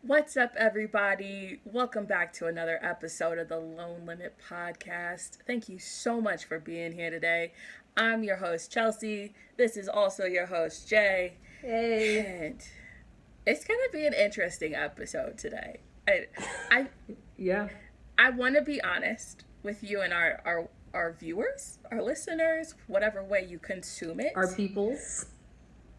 What's up, everybody? Welcome back to another episode of the Loan Limit Podcast. Thank you so much for being here today. I'm your host, Chelsea. This is also your host, Jay. Hey. And it's going to be an interesting episode today. I Yeah. I want to be honest with you and our viewers, our listeners, whatever way you consume it. Our peoples.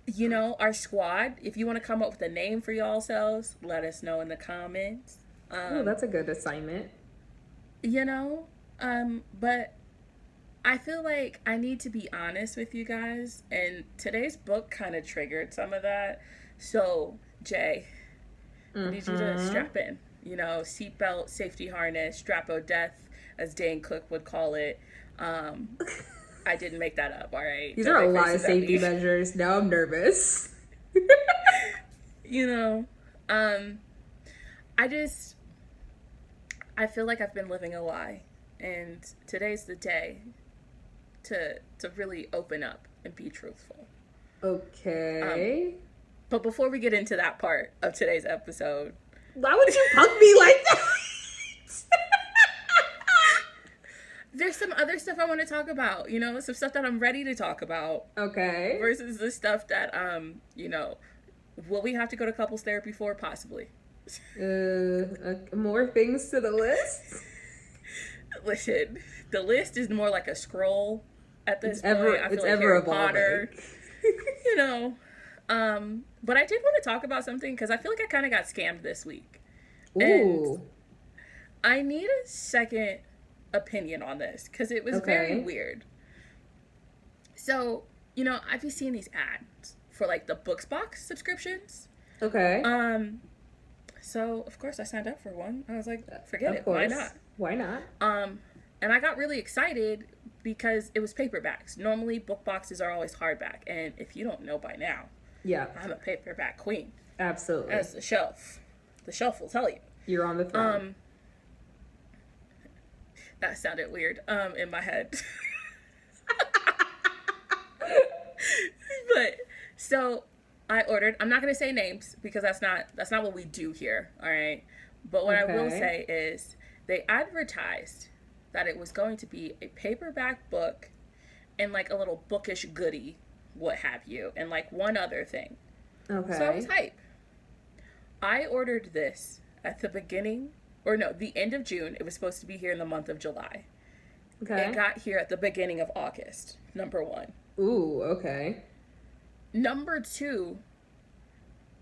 You know, our squad. If you want to come up with a name for y'all selves, let us know in the comments. Oh, that's a good assignment. You know, but I feel like I need to be honest with you guys, and today's book kind of triggered some of that. So, Jay, I need you to strap in. You know, seatbelt, safety harness, strap o' death, as Dane Cook would call it. I didn't make that up, all right? These are a lot of safety measures. Now I'm nervous. You know, I feel like I've been living a lie, and today's the day to really open up and be truthful. Okay. But before we get into that part of today's episode, why would you punk me like that? there's some other stuff I want to talk about, you know, some stuff that I'm ready to talk about. Okay. Versus the stuff that, you know, will we have to go to couples therapy for? Possibly. More things to the list? Listen, the list is more like a scroll at this point. I feel it's like ever Harry evolving. Potter, you know. But I did want to talk about something because I feel like I kind of got scammed this week. Ooh. And I need a second opinion on this because it was very weird. So, you know, I've been seeing these ads for like the Books Box subscriptions. Okay. So of course I signed up for one. I was like, forget it. Course. Why not? Why not? And I got really excited because it was paperbacks. Normally book boxes are always hardback, and if you don't know by now, yeah, I'm a paperback queen. Absolutely. As the shelf will tell you. You're on the throne. That sounded weird in my head. But so I ordered, I'm not going to say names because that's not what we do here, all right? But what I will say is they advertised that it was going to be a paperback book and like a little bookish goodie, what have you, and like one other thing. Okay. So I was hype. I ordered this at the end of June. It was supposed to be here in the month of July. Okay. It got here at the beginning of August, number one. Ooh, okay. Number two,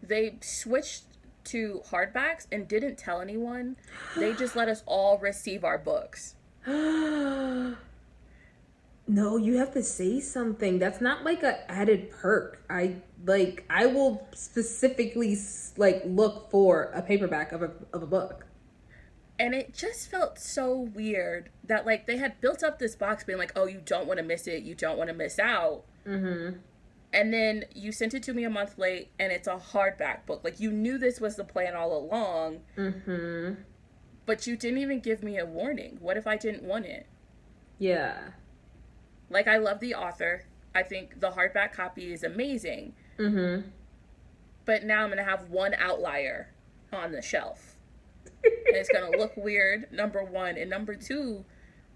they switched to hardbacks and didn't tell anyone. They just let us all receive our books. No, you have to say something. That's not like an added perk. I will specifically look for a paperback of a book. And it just felt so weird that like they had built up this box being like, oh, you don't want to miss it. You don't want to miss out. Mm-hmm. And then you sent it to me a month late and it's a hardback book. Like you knew this was the plan all along. Mm-hmm. But you didn't even give me a warning. What if I didn't want it? Yeah. Like, I love the author. I think the hardback copy is amazing. Mm-hmm. But now I'm going to have one outlier on the shelf. And it's going to look weird, number one. And number two,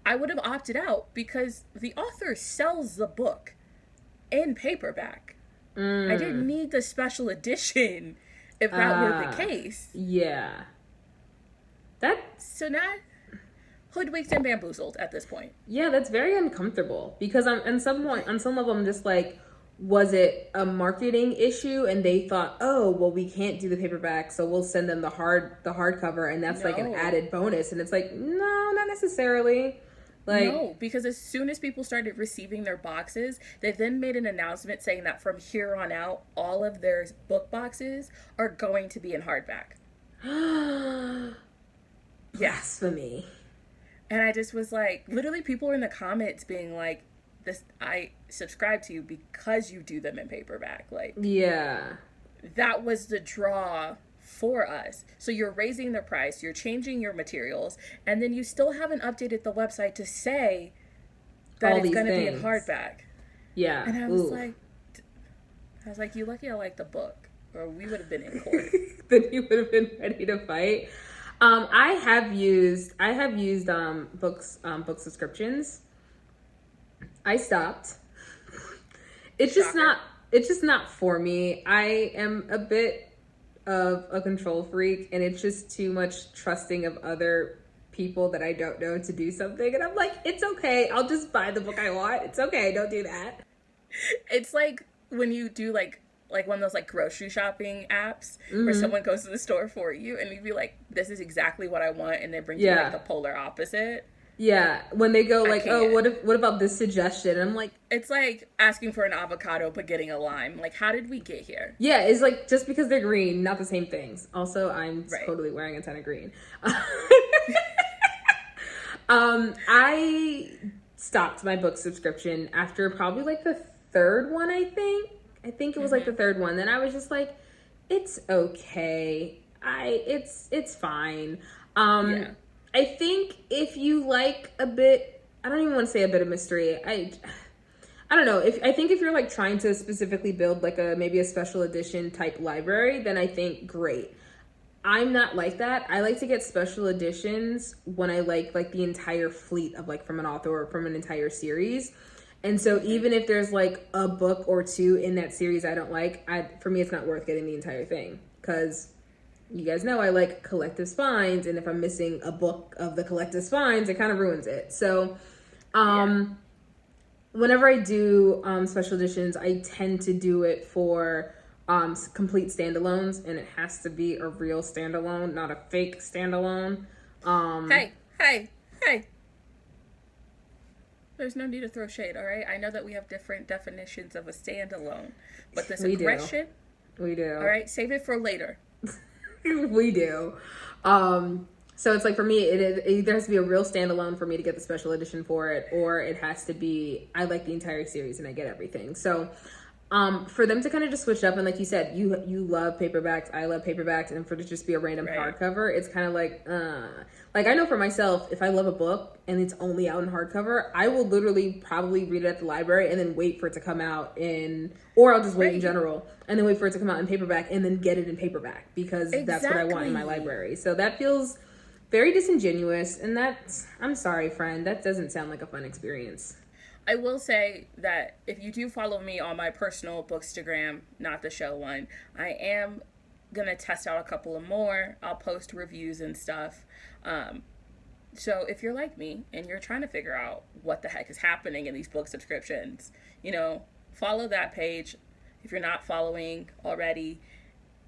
I would have opted out because the author sells the book in paperback. I didn't need the special edition if that were the case. Yeah. So now, hoodwinked and bamboozled at this point. Yeah, that's very uncomfortable because on some level I'm just like, was it a marketing issue and they thought, oh well, we can't do the paperback, so we'll send them the hardcover and that's like an added bonus, and it's like, no, not necessarily. Like, no, because as soon as people started receiving their boxes, they then made an announcement saying that from here on out, all of their book boxes are going to be in hardback. Blasphemy. And I just was like, literally people were in the comments being like, "This, I subscribe to you because you do them in paperback." Like, yeah, that was the draw for us. So you're raising the price, you're changing your materials, and then you still haven't updated the website to say that all it's going to be things in hardback. Yeah. And I was like, you lucky I like the book, or we would have been in court. then he would have been ready to fight. I have used book subscriptions. I stopped. It's just not for me. I am a bit of a control freak, and it's just too much trusting of other people that I don't know to do something. And I'm like, it's okay. I'll just buy the book I want. It's okay. Don't do that. It's like when you do like one of those like grocery shopping apps where someone goes to the store for you and you'd be like, this is exactly what I want, and they bring you like the polar opposite. Yeah, when they go like, oh, what about this suggestion? And I'm like, it's like asking for an avocado but getting a lime. Like, how did we get here? Yeah, it's like just because they're green, not the same things. Also, I'm totally wearing a ton of green. I stopped my book subscription after probably like the third one, I think. I think it was like the third one. Then I was just like, it's okay. It's fine. I think if you like a bit, I don't even want to say a bit of mystery. I don't know. I think if you're like trying to specifically build like maybe a special edition type library, then I think great. I'm not like that. I like to get special editions when I like the entire fleet of like from an author or from an entire series. And so even if there's like a book or two in that series I don't like, for me it's not worth getting the entire thing, because you guys know I like collective spines, and if I'm missing a book of the collective spines, it kind of ruins it. So whenever I do special editions, I tend to do it for complete standalones, and it has to be a real standalone, not a fake standalone. Hey. There's no need to throw shade, all right? I know that we have different definitions of a standalone, but this aggression... We do. All right, save it for later. We do. So it's like, for me, it either has to be a real standalone for me to get the special edition for it, or it has to be, I like the entire series and I get everything. So for them to kind of just switch up, and like you said, you love paperbacks, I love paperbacks, and for it to just be a random hardcover, it's kind of like I know for myself, if I love a book and it's only out in hardcover, I will literally probably read it at the library and then wait for it to come out or I'll just wait in general and then wait for it to come out in paperback and then get it in paperback, because that's what I want in my library. So that feels very disingenuous, and I'm sorry, friend, that doesn't sound like a fun experience. I will say that if you do follow me on my personal Bookstagram, not the show one, I am going to test out a couple of more. I'll post reviews and stuff. So if you're like me and you're trying to figure out what the heck is happening in these book subscriptions, follow that page if you're not following already,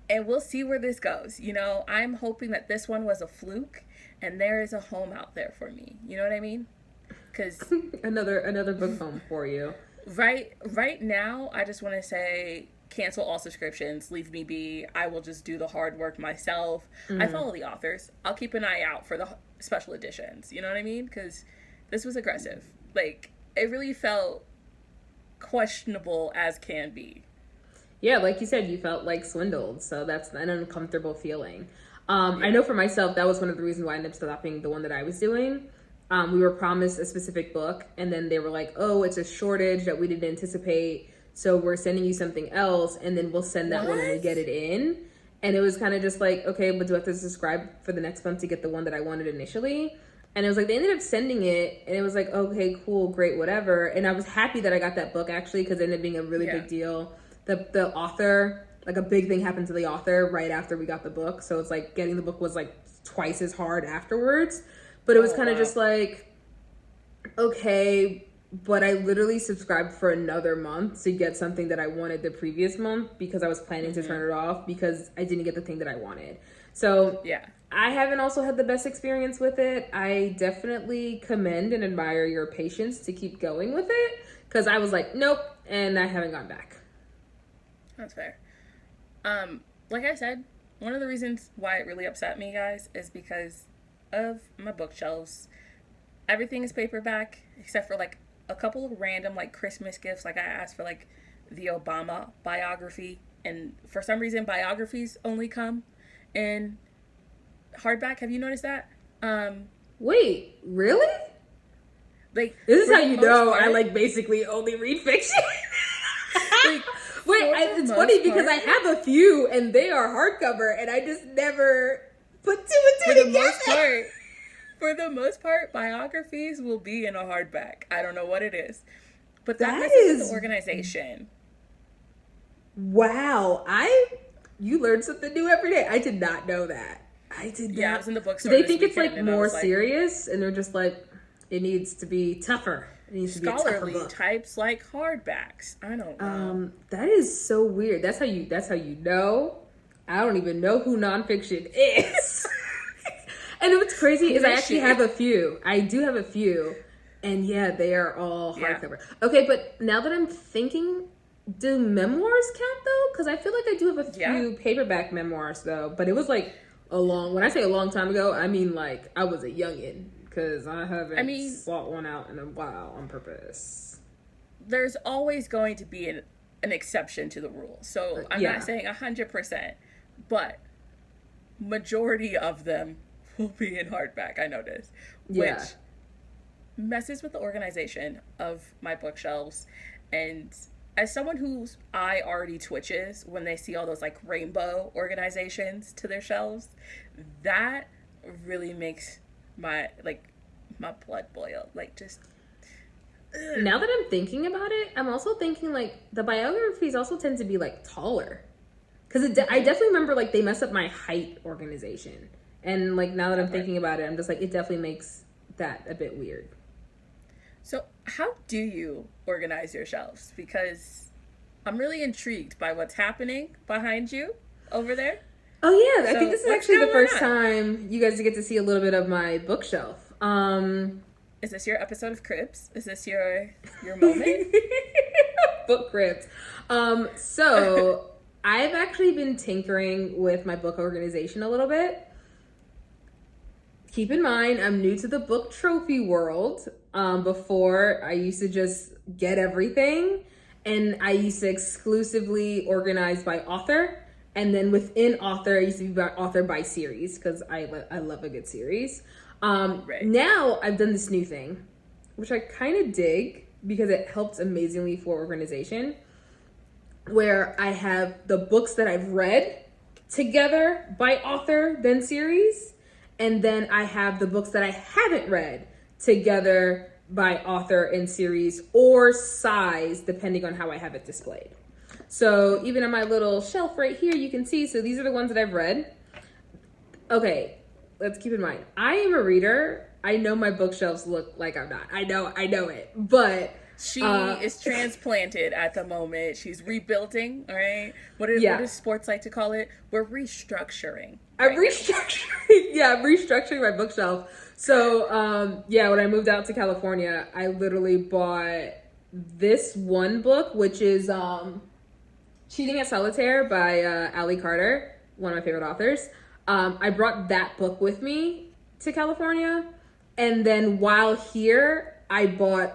and we'll see where this goes. I'm hoping that this one was a fluke and there is a home out there for me. You know what I mean? Because another book home for you. Right now, I just want to say, cancel all subscriptions, leave me be. I will just do the hard work myself. I follow the authors. I'll keep an eye out for the special editions. You know what I mean? Because this was aggressive. Like, it really felt questionable as can be. Yeah, like you said, you felt like swindled. So that's an uncomfortable feeling. I know for myself, that was one of the reasons why I ended up stopping the one that I was doing. We were promised a specific book, and then they were like, oh, it's a shortage that we didn't anticipate, so we're sending you something else, and then we'll send that one when we get it in. And it was kind of just like, okay, but do I have to subscribe for the next month to get the one that I wanted initially? And it was like, they ended up sending it, and it was like, okay, cool, great, whatever. And I was happy that I got that book, actually, because it ended up being a really big deal. The author, like, a big thing happened to the author right after we got the book, so it's like getting the book was like twice as hard afterwards. But it was kind of just like, okay, but I literally subscribed for another month to get something that I wanted the previous month, because I was planning to turn it off because I didn't get the thing that I wanted. So I haven't also had the best experience with it. I definitely commend and admire your patience to keep going with it, because I was like, nope, and I haven't gone back. That's fair. Like I said, one of the reasons why it really upset me, guys, is because of my bookshelves. Everything is paperback except for like a couple of random like Christmas gifts. Like I asked for like the Obama biography, and for some reason biographies only come in hardback. Have you noticed that? Wait, really? Like, this is how you know I like basically only read fiction. Like, Wait, it's funny because I have a few and they are hardcover and I just never put two and two together. For the most part, biographies will be in a hardback. I don't know what it is. But that messes with the organization. Wow. You learn something new every day. I did not know that. I did not. Yeah, I was in the bookstore. Do they think it's like more serious and they're just like, it needs to be tougher? It needs to be a tougher book. Scholarly types like hardbacks. I don't know. That is so weird. That's how you know. I don't even know who nonfiction is. And what's crazy is I actually have a few. I do have a few. And yeah, they are all hardcover. Yeah. Okay, but now that I'm thinking, do memoirs count though? Because I feel like I do have a few paperback memoirs though. But it was like when I say a long time ago, I mean like I was a youngin'. Because I haven't sought one out in a while on purpose. There's always going to be an exception to the rule. So I'm not saying 100%. But majority of them will be in hardback, I noticed. Which messes with the organization of my bookshelves. And as someone whose eye already twitches when they see all those like rainbow organizations to their shelves, that really makes my blood boil. Like just now that I'm thinking about it, I'm also thinking like the biographies also tend to be like taller. Because I definitely remember like they messed up my height organization. And like now that I'm thinking about it, I'm just like, it definitely makes that a bit weird. So how do you organize your shelves? Because I'm really intrigued by what's happening behind you over there. Oh yeah, I think this is actually the first time you guys get to see a little bit of my bookshelf. Is this your episode of Cribs? Is this your moment? Book Cribs. So I've actually been tinkering with my book organization a little bit. Keep in mind, I'm new to the book trophy world. Before, I used to just get everything, and I used to exclusively organize by author. And then within author, I used to be by author by series because I love a good series. Now I've done this new thing, which I kind of dig because it helps amazingly for organization, where I have the books that I've read together by author, then series. And then I have the books that I haven't read together by author and series or size, depending on how I have it displayed. So even on my little shelf right here, you can see, so these are the ones that I've read. Okay, let's keep in mind, I am a reader. I know my bookshelves look like I'm not. I know it. But she is transplanted at the moment. She's rebuilding, all right? What does sports like to call it? We're restructuring. I'm restructuring my bookshelf. So, when I moved out to California, I literally bought this one book, which is Cheating at Solitaire by Ashlee Carter, one of my favorite authors. I brought that book with me to California. And then while here, I bought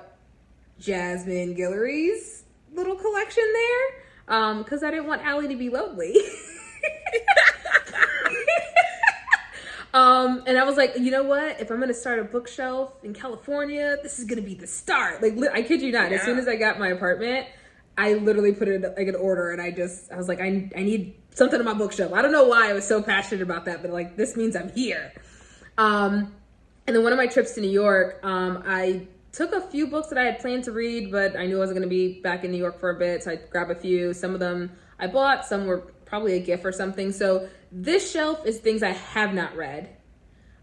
Jasmine Guillory's little collection there because I didn't want Ashlee to be lonely. And I was like, you know what? If I'm going to start a bookshelf in California, this is going to be the start. Like, I kid you not. Yeah. As soon as I got my apartment, I literally put in like an order and I was like, I need something on my bookshelf. I don't know why I was so passionate about that, but like, this means I'm here. And then one of my trips to New York, I took a few books that I had planned to read, but I knew I wasn't going to be back in New York for a bit. So I grabbed a few. Some of them I bought, some were probably a gift or something. So this shelf is things I have not read.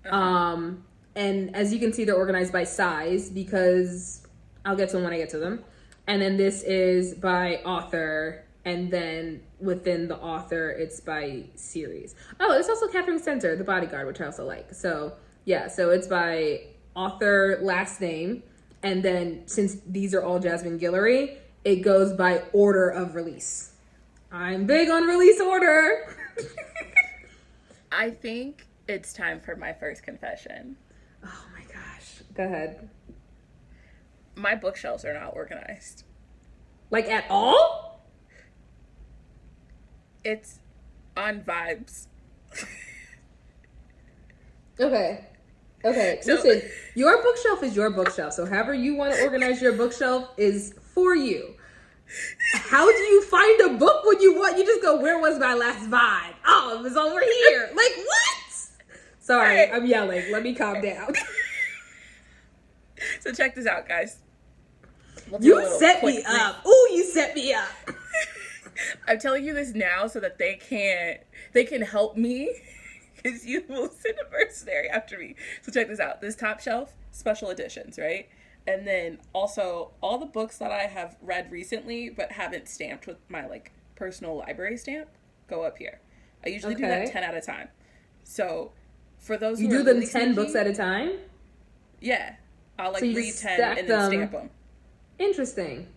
And as you can see, they're organized by size because I'll get to them when I get to them. And then this is by author. And then within the author, it's by series. Oh, it's also Catherine Center, The Bodyguard, which I also like. So yeah, so it's by author, last name. And then since these are all Jasmine Guillory, it goes by order of release. I'm big on release order. I think it's time for my first confession. Oh my gosh. Go ahead. My bookshelves are not organized. Like at all? It's on vibes. Okay. So, listen, your bookshelf is your bookshelf. So however you want to organize your bookshelf is for you. How do you find a book when you want? You just go, where was my last vibe? Oh, it was over here. Like, what? Sorry, Right. I'm yelling. Let me calm down. So check this out, guys. You set me up. Ooh, you set me up. I'm telling you this now so that they can help me, because you will send a mercenary after me. So check this out. This top shelf, special editions, right? And then also all the books that I have read recently but haven't stamped with my like personal library stamp go up here. I usually do that 10 at a time. So for those you who do are them really 10 sneaky, books at a time? Yeah. I'll like so read 10 and then stamp them. Interesting.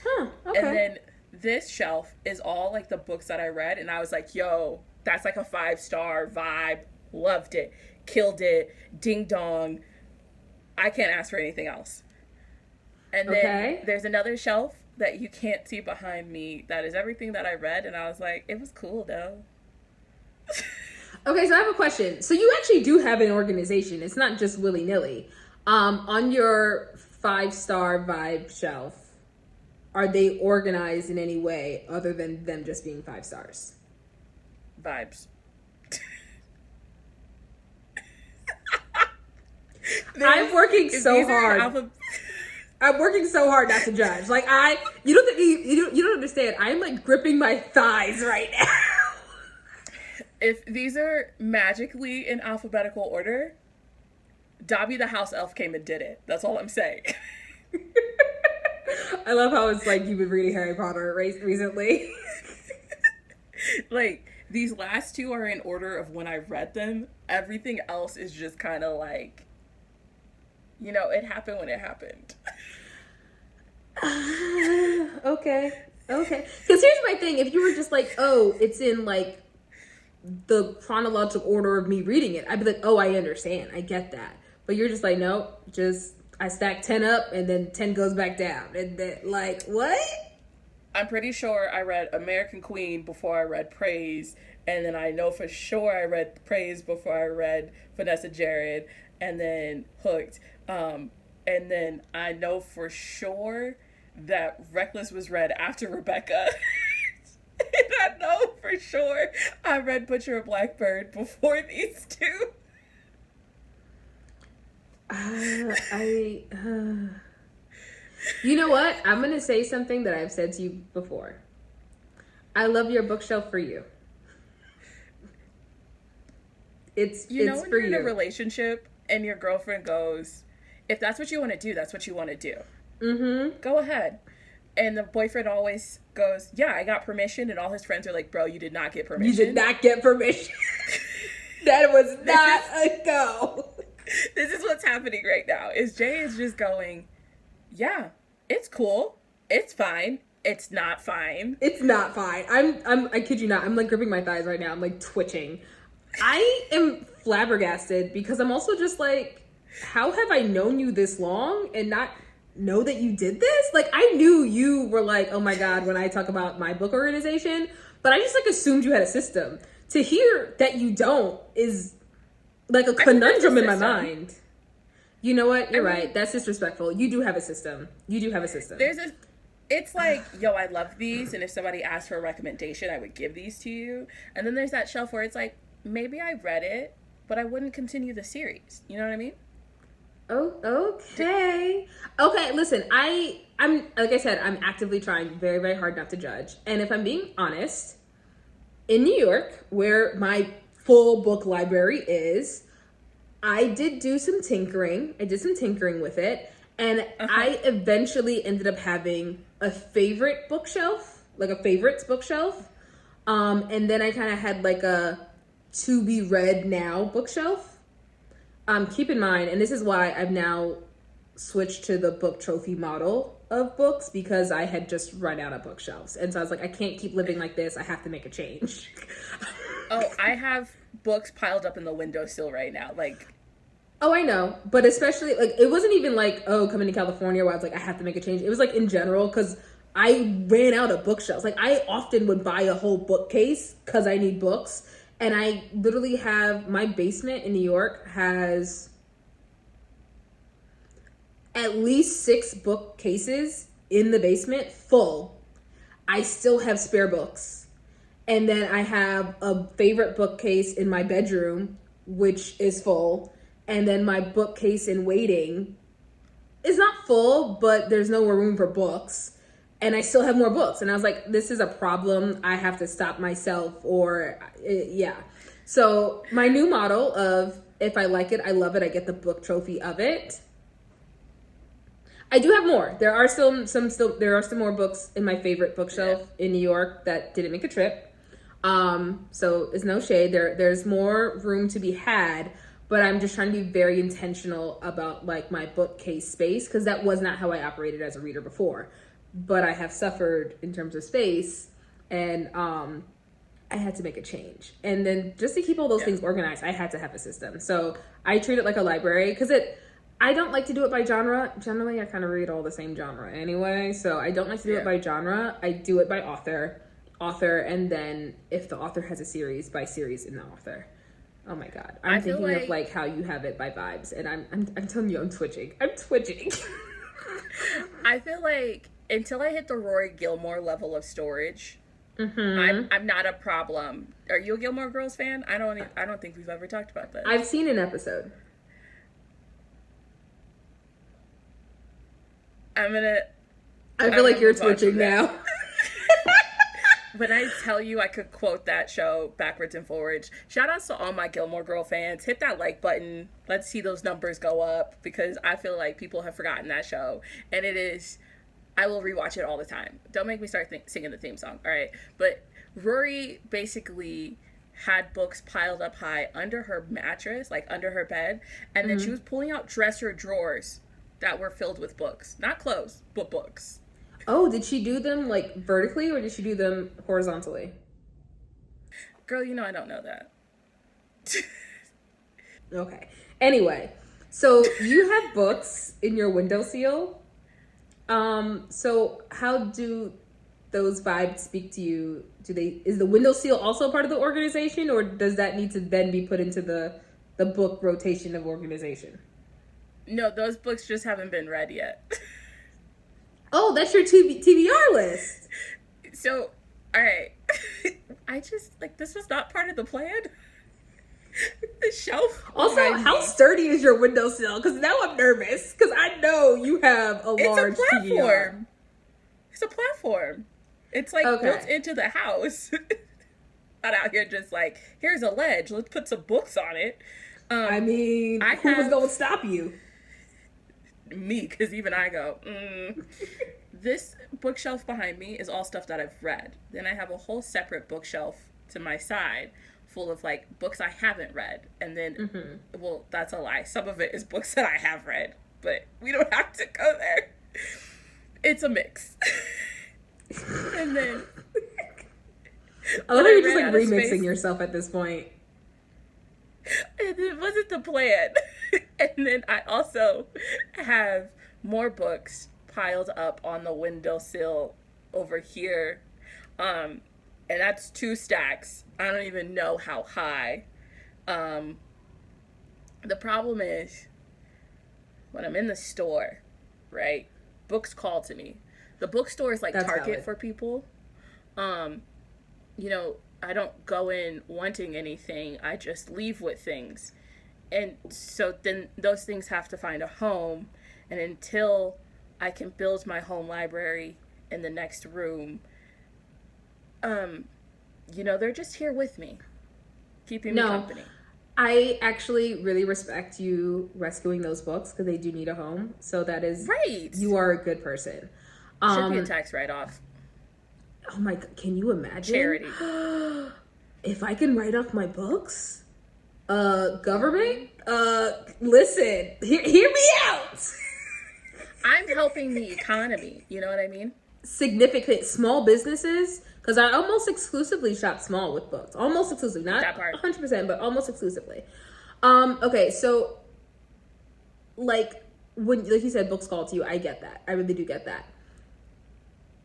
Huh. Okay. And then this shelf is all like the books that I read, and I was like, yo, that's like a 5-star vibe. Loved it. Killed it. Ding dong. I can't ask for anything else. And then there's another shelf that you can't see behind me that is everything that I read, and I was like, it was cool though. Okay, so I have a question. So you actually do have an organization. It's not just willy-nilly. On your 5-star vibe shelf, are they organized in any way other than them just being 5 stars? Vibes. I'm working so hard. I'm working so hard not to judge. Like you don't understand. I'm like gripping my thighs right now. If these are magically in alphabetical order, Dobby the house elf came and did it. That's all I'm saying. I love how it's like you've been reading Harry Potter recently. Like, these last two are in order of when I read them. Everything else is just kind of like, you know, it happened when it happened. Okay. Because here's my thing. If you were just like, oh, it's in like the chronological order of me reading it, I'd be like, oh, I understand. I get that. But you're just like, nope, just I stack 10 up and then 10 goes back down. And then, like, what? I'm pretty sure I read American Queen before I read Praise. And then I know for sure I read Praise before I read Vanessa Jared. And then Hooked. And then I know for sure that Reckless was read after Rebecca. And I know for sure I read Butcher and Blackbird before these two. You know what? I'm going to say something that I've said to you before. I love your bookshelf for you. It's for you. When you're in a relationship and your girlfriend goes, if that's what you want to do, that's what you want to do. Mm-hmm. Go ahead. And the boyfriend always goes, yeah, I got permission. And all his friends are like, bro, you did not get permission. You did not get permission. That was not a go. This is what's happening right now. Is Jay is just going, yeah, it's cool. It's fine. It's not fine. It's not fine. I kid you not. I'm like gripping my thighs right now. I'm like twitching. I am flabbergasted because I'm also just like, how have I known you this long and not know that you did this? Like, I knew you were like, oh my God, when I talk about my book organization, but I just like assumed you had a system. To hear that you don't is like a conundrum in my mind. You know what? You're right. That's disrespectful. You do have a system. It's like, yo, I love these, and if somebody asked for a recommendation, I would give these to you. And then there's that shelf where it's like, maybe I read it, but I wouldn't continue the series. You know what I mean? Oh, okay. Listen, I'm like I said, I'm actively trying very, very hard not to judge. And if I'm being honest, in New York, where my full book library is, I did do some tinkering. I did some tinkering with it, and I eventually ended up having a favorite bookshelf, like a favorites bookshelf. And then I kind of had like a to be read now bookshelf. Keep in mind, and this is why I've now switched to the book trophy model of books, because I had just run out of bookshelves. And so I was like, I can't keep living like this. I have to make a change. Oh, I have books piled up in the windowsill right now. Like, oh, I know. But especially, like, it wasn't even like, oh, coming to California where I was like, I have to make a change. It was like in general, because I ran out of bookshelves. Like, I often would buy a whole bookcase because I need books. And I literally have, my basement in New York has at least 6 bookcases in the basement full I still have spare books. And then I have a favorite bookcase in my bedroom, which is full. And then my bookcase in waiting is not full, but there's no more room for books. And I still have more books. And I was like, this is a problem. I have to stop myself yeah. So my new model of if I like it, I love it, I get the book trophy of it. I do have more. There are still some more books in my favorite bookshelf in New York that didn't make a trip. So it's no shade. There's more room to be had, but I'm just trying to be very intentional about like my bookcase space, because that was not how I operated as a reader before. But I have suffered in terms of space, and I had to make a change. And then just to keep all those things organized, I had to have a system. So I treat it like a library, because I don't like to do it by genre. Generally, I kind of read all the same genre anyway, so I don't like to do it by genre. I do it by author, and then if the author has a series, by series in the author. Oh my god, I'm thinking of like how you have it by vibes, and I'm telling you, I'm twitching. I feel like until I hit the Rory Gilmore level of storage, I'm not a problem. Are you a Gilmore Girls fan? I don't think we've ever talked about this. I've seen an episode. I feel like you're twitching now. When I tell you I could quote that show backwards and forwards, shout outs to all my Gilmore Girl fans. Hit that like button. Let's see those numbers go up, because I feel like people have forgotten that show. And I will rewatch it all the time. Don't make me start singing the theme song, all right? But Rory basically had books piled up high under her mattress, like under her bed, and then she was pulling out dresser drawers that were filled with books. Not clothes, but books. Oh, did she do them like vertically, or did she do them horizontally? Girl, you know I don't know that. Okay. Anyway, so you have books in your windowsill. So how do those vibes speak to you? Is the windowsill also part of the organization, or does that need to then be put into the book rotation of organization? No, those books just haven't been read yet. Oh, that's your TBR list. So, all right. I just, like, this was not part of the plan. The shelf. Also, how sturdy is your windowsill? Because now I'm nervous. Because I know you have a large TBR. It's a platform. It's, like, built into the house. Not out here just, like, here's a ledge. Let's put some books on it. Who was going to stop you? Me, because even I go, This bookshelf behind me is all stuff that I've read. Then I have a whole separate bookshelf to my side full of like books I haven't read. And then, well, that's a lie. Some of it is books that I have read, but we don't have to go there. It's a mix. And then I love how you're just like remixing yourself at this point. And it wasn't the plan. And then I also have more books piled up on the windowsill over here. And that's 2 stacks. I don't even know how high. The problem is when I'm in the store, right? Books call to me. The bookstore is like that's Target valid. For people. You know, I don't go in wanting anything. I just leave with things. And so then those things have to find a home. And until I can build my home library in the next room, you know, they're just here with me, keeping me company. I actually really respect you rescuing those books because they do need a home. So that is right. You are a good person. Should be a tax write-off. Oh my God, can you imagine? Charity. If I can write off my books, government, listen, hear me out. I'm helping the economy. You know what I mean? Significant small businesses, because I almost exclusively shop small with books. Almost exclusively, not 100%, but almost exclusively. Okay, so like you said, books call to you. I get that. I really do get that.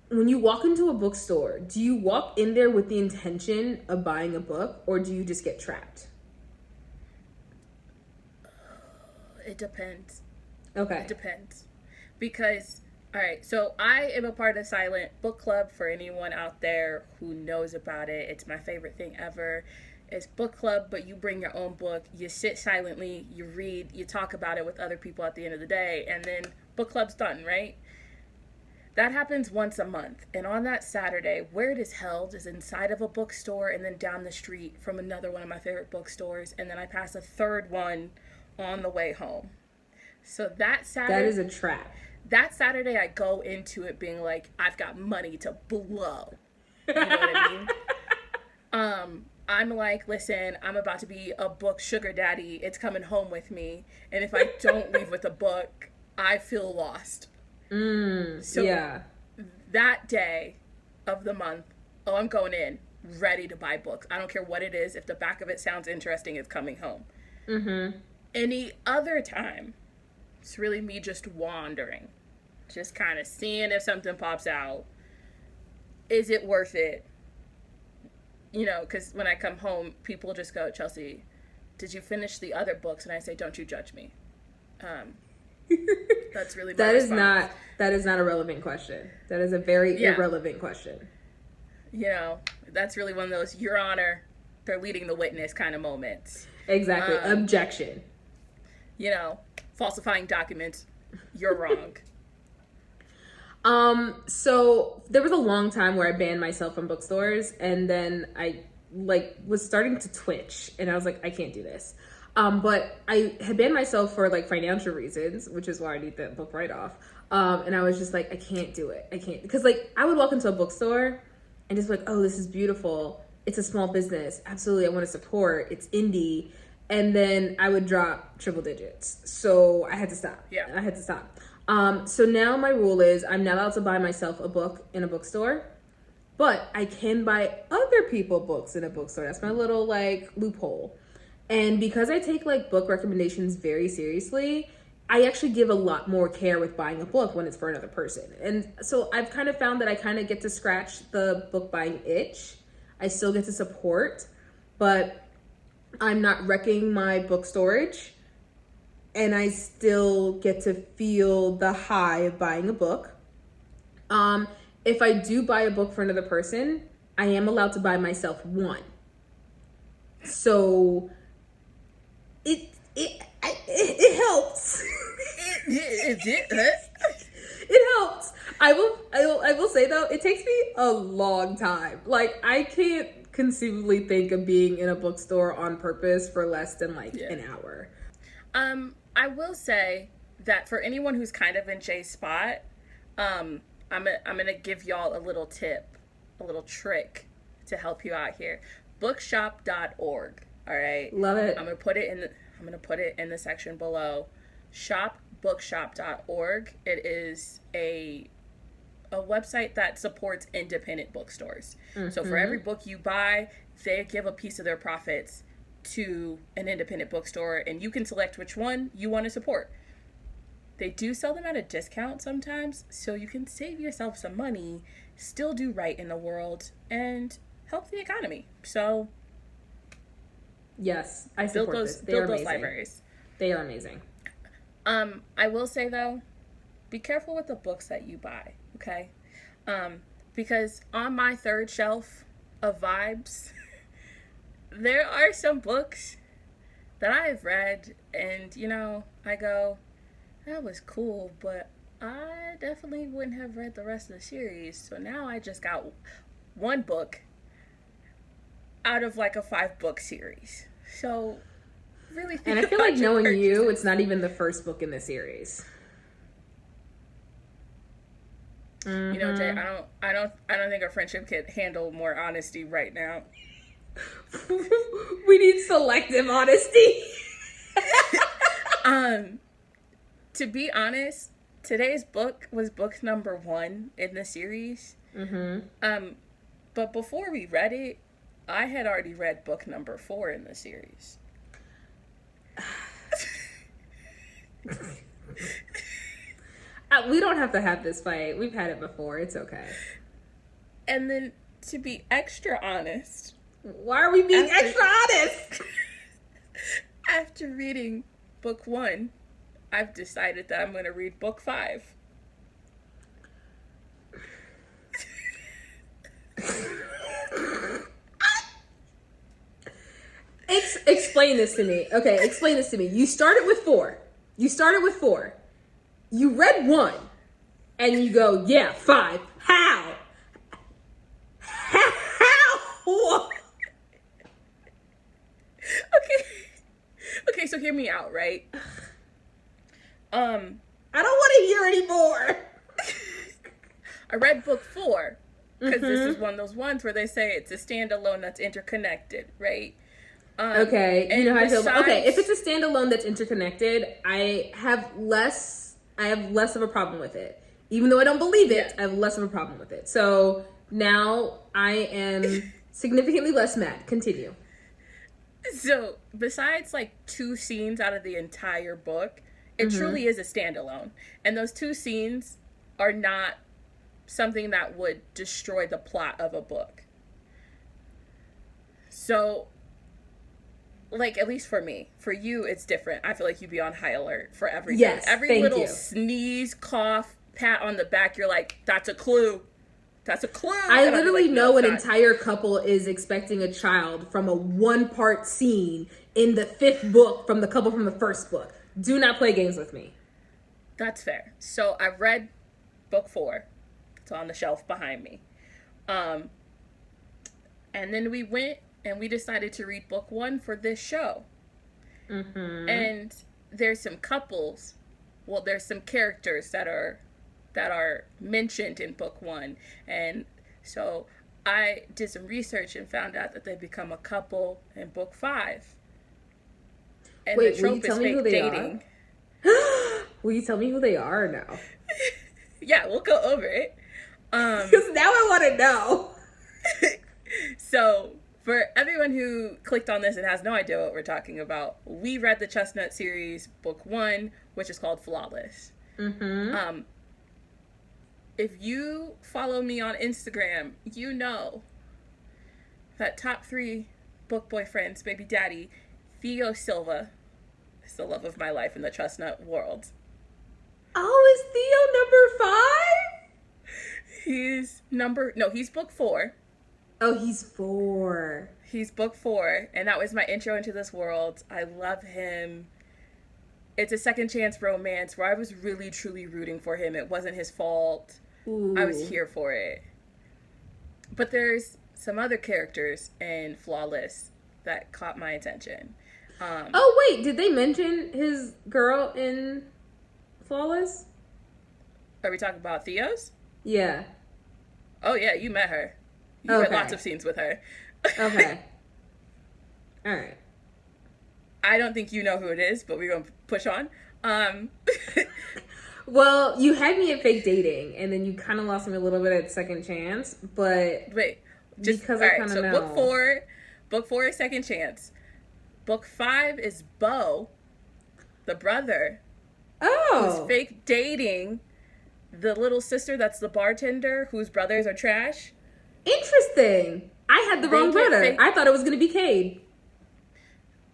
When you walk into a bookstore, do you walk in there with the intention of buying a book, or do you just get trapped? It depends. Okay. It depends. Because All right, so I am a part of Silent Book Club. For anyone out there who knows about it, it's my favorite thing ever. It's book club, but you bring your own book. You sit silently, you read, you talk about it with other people at the end of the day, and then book club's done, right? That happens once a month. And on that Saturday, where it is held is inside of a bookstore and then down the street from another one of my favorite bookstores. And then I pass a third one on the way home. So that Saturday... That is a trap. That Saturday, I go into it being like, I've got money to blow. You know what I mean? I'm like, listen, I'm about to be a book sugar daddy. It's coming home with me. And if I don't leave with a book, I feel lost. So yeah. That day of the month, I'm going in ready to buy books. I don't care what it is. If the back of it sounds interesting, it's coming home. Any other time, it's really me just wandering. Just kind of seeing if something pops out. Is it worth it? You know, because when I come home, people just go, Chelsea, did you finish the other books? And I say, don't you judge me. That's really my response. That is not a relevant question. That is a very irrelevant question. You know, that's really one of those, Your Honor, they're leading the witness kind of moments. Exactly. Objection. You know, falsifying documents, you're wrong. So there was a long time where I banned myself from bookstores, and then I was starting to twitch, and I was like, I can't do this. But I had banned myself for financial reasons, which is why I need that book write-off. And I was just like, I can't do it. I can't, because I would walk into a bookstore and just oh, this is beautiful. It's a small business. Absolutely. I want to support. It's indie. And then I would drop triple digits. So I had to stop. Yeah. I had to stop. So now my rule is I'm not allowed to buy myself a book in a bookstore, but I can buy other people books in a bookstore. That's my little loophole. And because I take book recommendations very seriously, I actually give a lot more care with buying a book when it's for another person. And so I've kind of found that I kind of get to scratch the book buying itch. I still get to support, but I'm not wrecking my book storage. And I still get to feel the high of buying a book. If I do buy a book for another person, I am allowed to buy myself one. So it helps. It helps. I will say though, it takes me a long time. I can't conceivably think of being in a bookstore on purpose for less than an hour. I will say that for anyone who's kind of in Jay's spot, I'm gonna give y'all a little tip, a little trick to help you out here. Bookshop.org. All right. Love it. I'm gonna put it in the section below. Shopbookshop.org. It is a website that supports independent bookstores. So for every book you buy, they give a piece of their profits to an independent bookstore, and you can select which one you want to support. They do sell them at a discount sometimes, so you can save yourself some money, still do right in the world, and help the economy. So yes, I support this. They are amazing. Libraries. They are amazing. I will say though, be careful with the books that you buy, okay? Because on my third shelf of vibes, there are some books that I have read, and I go, that was cool, but I definitely wouldn't have read the rest of the series. So now I just got one book out of a 5-book series. So really think and I feel about knowing purchases. you, it's not even the first book in the series. You know, Jay, I don't think our friendship can handle more honesty right now. We need selective honesty. To be honest, today's book was book number 1 in the series. But before we read it, I had already read book number 4 in the series. We don't have to have this fight. We've had it before. It's okay. And then, to be extra honest... Why are we being extra honest? After reading book 1, I've decided that I'm going to read book 5. Explain this to me. Okay, explain this to me. You started with 4. You read 1, and you go, yeah, 5. How? How? Okay, so hear me out, right? I don't want to hear anymore. I read book 4 because this is one of those ones where they say it's a standalone that's interconnected, right? Okay, you know how I feel. Okay, if it's a standalone that's interconnected, I have less of a problem with it. Even though I don't believe it, I have less of a problem with it. So now I am significantly less mad. Continue. So besides like 2 scenes out of the entire book, it truly is a standalone. And those 2 scenes are not something that would destroy the plot of a book. So, like, at least for me. For you, it's different. I feel like you'd be on high alert for everything. Yes, Every little sneeze, cough, pat on the back, you're like, that's a clue. That's a clue. I literally know an entire couple is expecting a child from a 1-part scene in the 5th book from the couple from the 1st book. Do not play games with me. That's fair. So I read book 4. It's on the shelf behind me. And then we went and we decided to read book 1 for this show. And there's some couples. Well, there's some characters that are mentioned in book 1. And so I did some research and found out that they become a couple in book 5. And wait, the trope is fake dating. Will you tell me who they are or no? Yeah, we'll go over it. Because now I want to know. So, for everyone who clicked on this and has no idea what we're talking about, we read the Chestnut series, book 1, which is called Flawless. If you follow me on Instagram, you know that top 3 book boyfriends, baby daddy, Theo Silva is the love of my life in the Chestnut world. Oh, is Theo number 5? He's book 4. Oh, he's 4. He's book 4, and that was my intro into this world. I love him. It's a second chance romance where I was really, truly rooting for him. It wasn't his fault. Ooh. I was here for it. But there's some other characters in Flawless that caught my attention. Oh, wait, did they mention his girl in Flawless? Are we talking about Theo's? Yeah. Oh, yeah, you met her. You had lots of scenes with her. Okay. All right. I don't think you know who it is, but we're going to push on. Well, you had me at fake dating, and then you kind of lost me a little bit at second chance, but... Wait, just... Because I kind of know. Book 4 is second chance. Book 5 is Beau, the brother, who's fake dating the little sister that's the bartender, whose brothers are trash. Interesting. I had the wrong brother. I thought it was going to be Cade.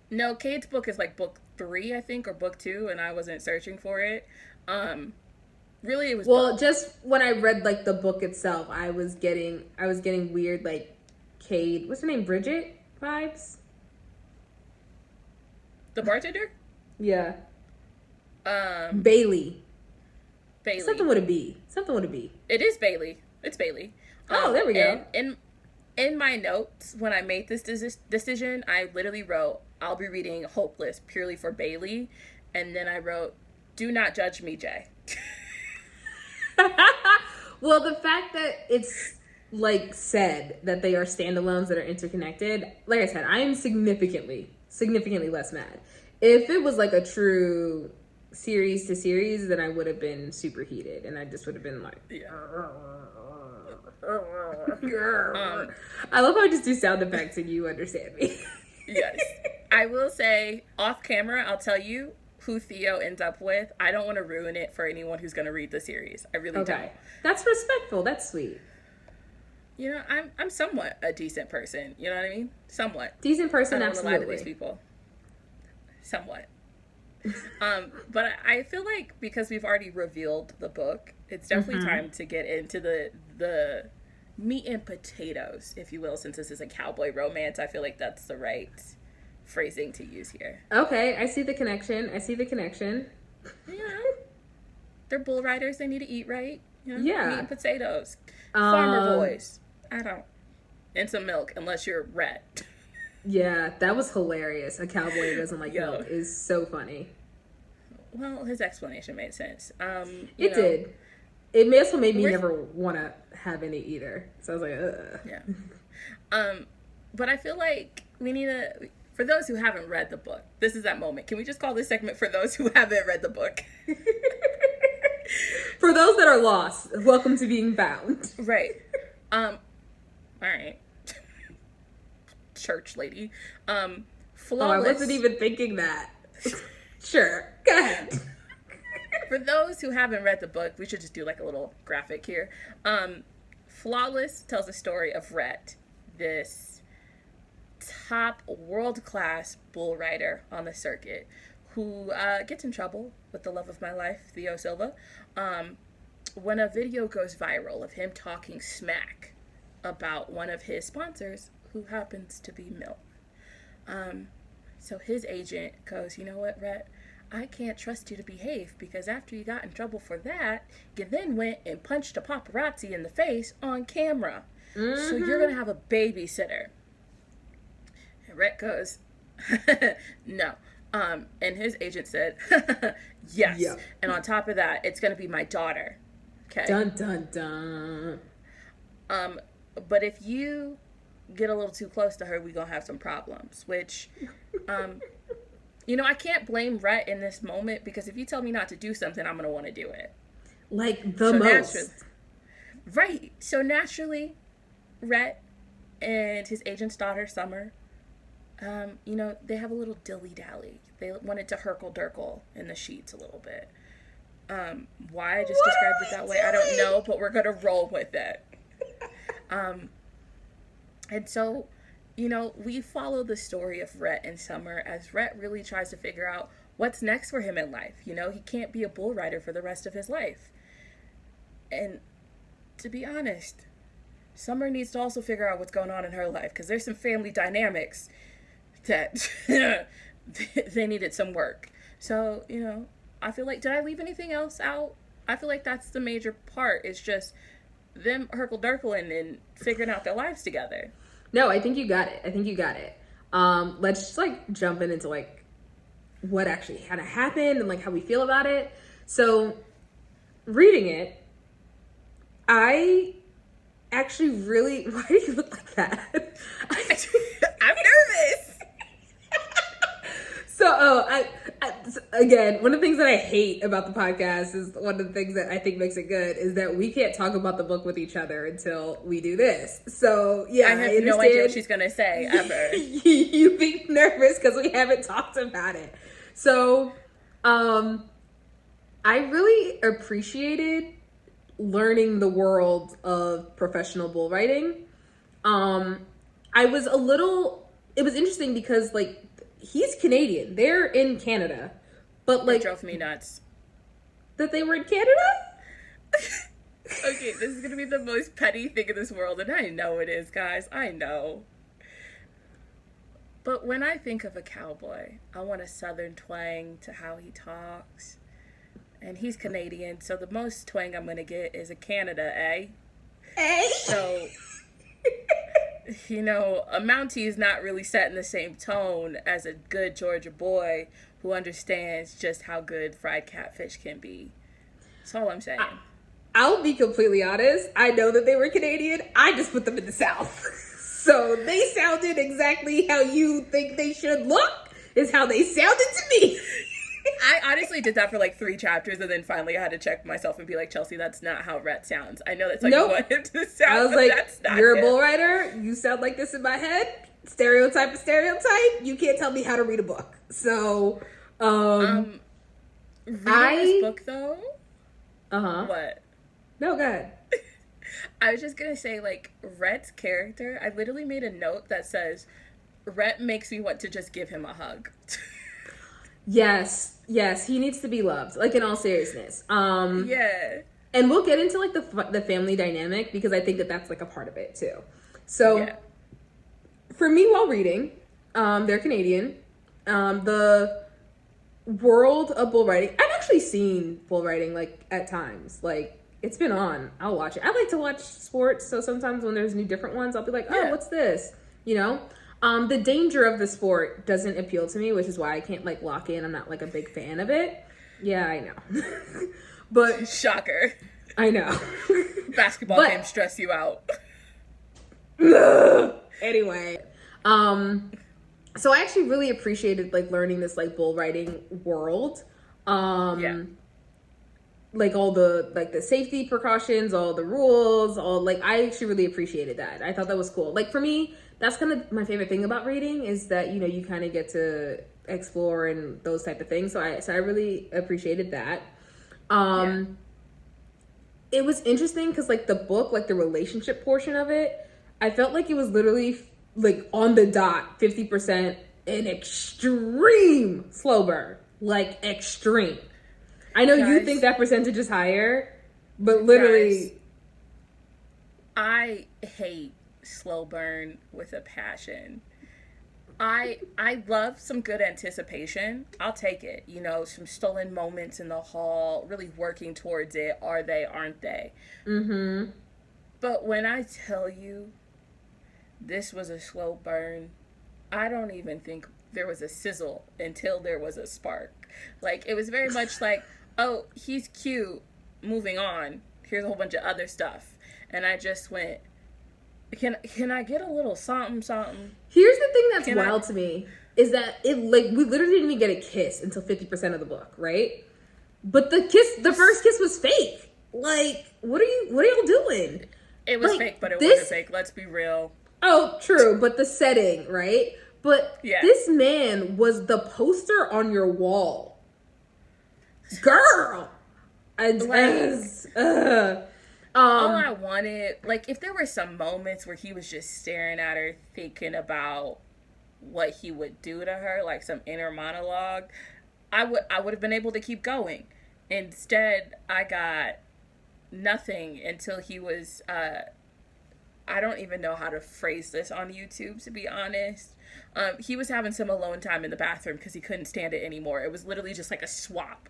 No, Cade's book is like book 3, I think, or book 2, and I wasn't searching for it. Really, it was... Well, just when I read, like, the book itself, I was getting weird, like, Cade... What's her name? Bridget vibes? The bartender? Yeah. Bailey. Something with a B. It is Bailey. It's Bailey. Oh, there we go. In my notes, when I made this decision, I literally wrote, I'll be reading Hopeless purely for Bailey. And then I wrote, do not judge me, Jay. Well, the fact that it's, like, said that they are standalones that are interconnected, like I said, I am significantly less mad. If it was, like, a true series to series, then I would have been super heated. And I just would have been like... Yeah. I love how I just do sound effects and you understand me. Yes. I will say, off camera, I'll tell you who Theo ends up with. I don't want to ruin it for anyone who's going to read the series. I really don't. That's respectful. That's sweet. You know, I'm somewhat a decent person. You know what I mean? Somewhat. Decent person, I don't absolutely. lie to these people. Somewhat. But I feel like because we've already revealed the book, it's definitely time to get into the meat and potatoes, if you will, since this is a cowboy romance. I feel like that's the right phrasing to use here. Okay, I see the connection. Yeah. They're bull riders. They need to eat right. You know, yeah. Meat and potatoes. Farmer boys. I don't. And some milk, unless you're red. Yeah, that was hilarious. A cowboy who doesn't like milk is so funny. Well, his explanation made sense. It did. It also made me never want to have any either. So I was like, ugh. Yeah. But I feel like we need to... For those who haven't read the book, this is that moment. Can we just call this segment for those who haven't read the book? For those that are lost, welcome to being found. Right. All right. Church lady. Flawless. I wasn't even thinking that. Sure. Go ahead. For those who haven't read the book, we should just do like a little graphic here. Flawless tells the story of Rhett, this top world-class bull rider on the circuit who gets in trouble with the love of my life, Theo Silva, when a video goes viral of him talking smack about one of his sponsors who happens to be milk. So his agent goes, you know what, Rhett? I can't trust you to behave because after you got in trouble for that, you then went and punched a paparazzi in the face on camera. Mm-hmm. So you're going to have a babysitter. Rhett goes, no. And his agent said, yes. Yep. And on top of that, it's going to be my daughter. Okay. Dun, dun, dun. But if you get a little too close to her, we're going to have some problems, which, I can't blame Rhett in this moment because if you tell me not to do something, I'm going to want to do it. Like the most. Right. So naturally, Rhett and his agent's daughter, Summer, they have a little dilly-dally. They wanted to herkle-durkle in the sheets a little bit. Why I just described it that way, I don't know, but we're going to roll with it. And so, we follow the story of Rhett and Summer as Rhett really tries to figure out what's next for him in life. He can't be a bull rider for the rest of his life. And to be honest, Summer needs to also figure out what's going on in her life because there's some family dynamics that they needed some work. So, I feel like, did I leave anything else out? I feel like that's the major part. It's just them herkle-durkling and figuring out their lives together. No, I think you got it. Let's just jump into what actually kind of happened and how we feel about it. So reading it, I actually really, why do you look like that? I'm nervous. So, again, one of the things that I hate about the podcast is one of the things that I think makes it good is that we can't talk about the book with each other until we do this. So, yeah, I have no idea what she's going to say ever. You be nervous because we haven't talked about it. So, I really appreciated learning the world of professional bull riding. It was interesting because, he's Canadian. They're in Canada. But, it drove me nuts. That they were in Canada? Okay, this is going to be the most petty thing in this world, and I know it is, guys. I know. But when I think of a cowboy, I want a southern twang to how he talks. And he's Canadian, so the most twang I'm going to get is a Canada, eh? Eh? So... a Mountie is not really set in the same tone as a good Georgia boy who understands just how good fried catfish can be. That's all I'm saying. I'll be completely honest. I know that they were Canadian. I just put them in the South. So they sounded exactly how you think they should look is how they sounded to me. I honestly did that for 3 chapters, and then finally I had to check myself and be like, Chelsea, that's not how Rhett sounds. I know that's how you want him to sound. I was like, you're a bull rider. You sound like this in my head. Stereotype is stereotype. You can't tell me how to read a book. So, reading this book though. What? No, go ahead. I was just gonna say, Rhett's character. I literally made a note that says, Rhett makes me want to just give him a hug. Yes, he needs to be loved. In all seriousness. Yeah. And we'll get into the family dynamic because I think that that's a part of it too. So, for me while reading, They're Canadian. The world of bull riding. I've actually seen bull riding like at times. Like it's been on. I'll watch it. I like to watch sports, so sometimes when there's new different ones, I'll be like, oh, what's this? You know? The danger of the sport doesn't appeal to me, which is why I can't like lock in. I'm not like a big fan of it. Yeah, I know. But shocker. I know. Basketball games stress you out. Anyway, so I actually really appreciated like learning this like bull riding world. Like all the like the safety precautions, all the rules, all like I actually really appreciated that. I thought that was cool. Like for me, that's kind of my favorite thing about reading is that, you know, you kind of get to explore and those type of things. So I really appreciated that. It was interesting because like the book, like the relationship portion of it, I felt like it was literally like on the dot, 50% an extreme slow burn, like extreme. I know you think that percentage is higher, but literally, I hate slow burn with a passion. I love some good anticipation. I'll take it. You know, some stolen moments in the hall, really working towards it. Are they, aren't they? Mm-hmm. But when I tell you this was a slow burn, I don't even think there was a sizzle until there was a spark. Like, it was very much like, oh, he's cute, moving on. Here's a whole bunch of other stuff. And I just went, Can I get a little something? Here's the thing that's wild to me is that it like we literally didn't even get a kiss until 50% of the book, right? But the first kiss was fake. Like, what are y'all doing? It was like, fake, but it wasn't fake. Let's be real. Oh, true, but the setting, right? But this man was the poster on your wall, girl. All I wanted, like, if there were some moments where he was just staring at her, thinking about what he would do to her, like some inner monologue, I would have been able to keep going. Instead, I got nothing until he was, I don't even know how to phrase this on YouTube, to be honest. He was having some alone time in the bathroom because he couldn't stand it anymore. It was literally just like a swap.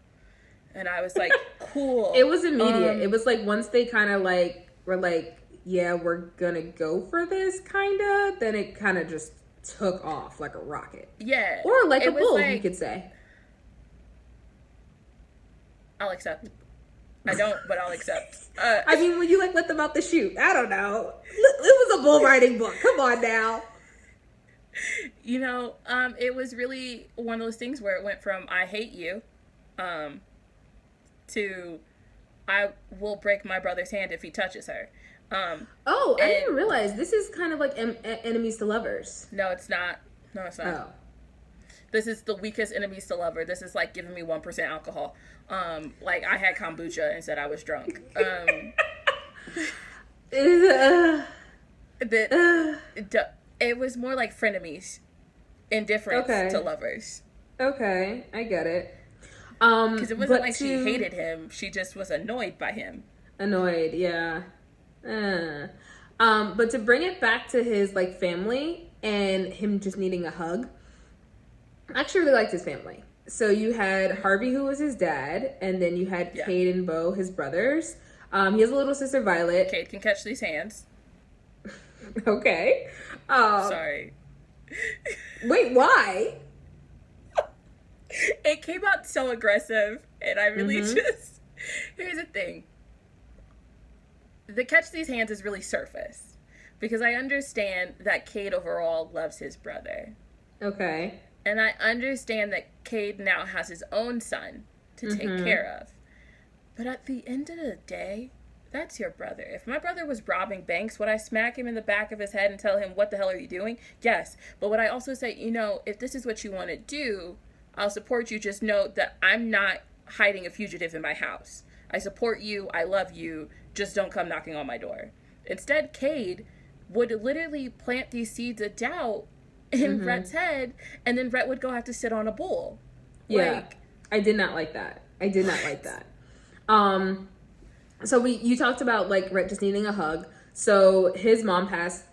And I was like, cool. It was immediate. It was like once they kind of like were like, yeah, we're gonna go for this, kind of. Then it kind of just took off like a rocket. Yeah. Or like a bull, like, you could say. I'll accept. I don't, but I'll accept. I mean, when you like let them out the chute, I don't know. It was a bull riding book. Come on now. You know, it was really one of those things where it went from I hate you, to I will break my brother's hand if he touches her. I didn't realize this is kind of like enemies to lovers. No, it's not. Oh. This is the weakest enemies to lover. This is like giving me 1% alcohol. Like I had kombucha and said I was drunk. It was more like frenemies, indifference to lovers. Okay, I get it. Because it wasn't like she hated him. She just was annoyed by him. Annoyed, yeah. But to bring it back to his like family and him just needing a hug, I actually really liked his family. So you had Harvey, who was his dad, and then you had Cade and Bo, his brothers. He has a little sister, Violet. Cade can catch these hands. Okay. Sorry. Wait, why? It came out so aggressive, and I really just... Here's the thing. The catch these hands is really surface. Because I understand that Cade overall loves his brother. Okay. And I understand that Cade now has his own son to take care of. But at the end of the day, that's your brother. If my brother was robbing banks, would I smack him in the back of his head and tell him, what the hell are you doing? Yes. But would I also say, you know, if this is what you want to do, I'll support you. Just know that I'm not hiding a fugitive in my house. I support you. I love you. Just don't come knocking on my door. Instead, Cade would literally plant these seeds of doubt in Rhett's head, and then Rhett would go have to sit on a bull. Yeah. Like, I did not like that. So you talked about like Rhett just needing a hug. So his mom passed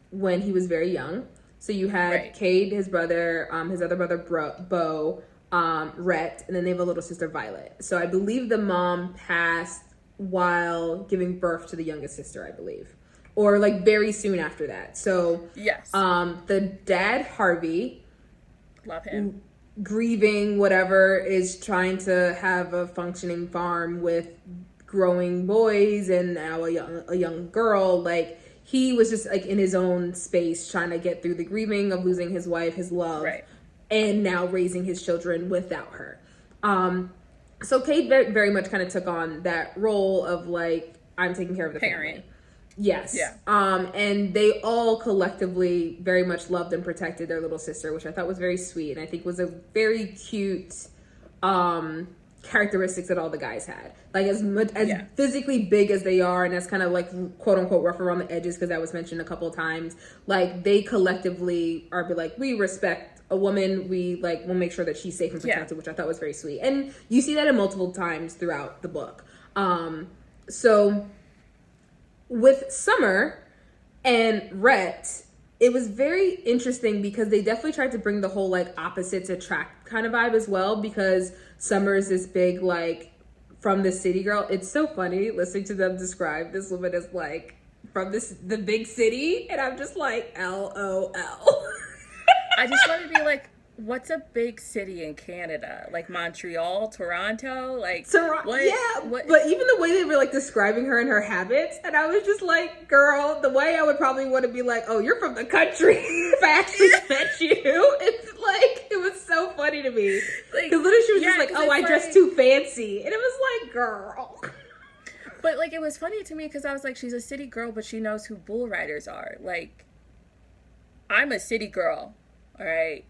when he was very young. So you had Cade, his brother, his other brother, Bo, Rhett, and then they have a little sister, Violet. So I believe the mom passed while giving birth to the youngest sister, I believe. Or like very soon after that. So yes. The dad, Harvey, love him, grieving whatever, is trying to have a functioning farm with growing boys and now a young girl. Like, he was just like in his own space trying to get through the grieving of losing his wife, his love, and now raising his children without her. So Kate very much kind of took on that role of like, I'm taking care of the family. Yes. Yeah. And they all collectively very much loved and protected their little sister, which I thought was very sweet, and I think was a very cute characteristics that all the guys had. Like, as physically big as they are, and as kind of like quote unquote rough around the edges, because that was mentioned a couple of times, like they collectively are be like, we respect a woman, we'll make sure that she's safe and protected, which I thought was very sweet. And you see that in multiple times throughout the book. So with Summer and Rhett, it was very interesting because they definitely tried to bring the whole like opposites attract kind of vibe as well, because Summer is this big like from the city girl. It's so funny listening to them describe this woman as like from the big city, and I'm just like, LOL. I just want to be like, what's a big city in Canada? Like Montreal, Toronto? Like, what? Yeah, but even the way they were like describing her and her habits, and I was just like, girl, the way I would probably want to be like, oh, you're from the country. If I actually met you, it's like, it was so funny to me. Because literally she was just like, oh, I dress too fancy. And it was like, girl. But like, it was funny to me because I was like, she's a city girl, but she knows who bull riders are. Like, I'm a city girl, all right?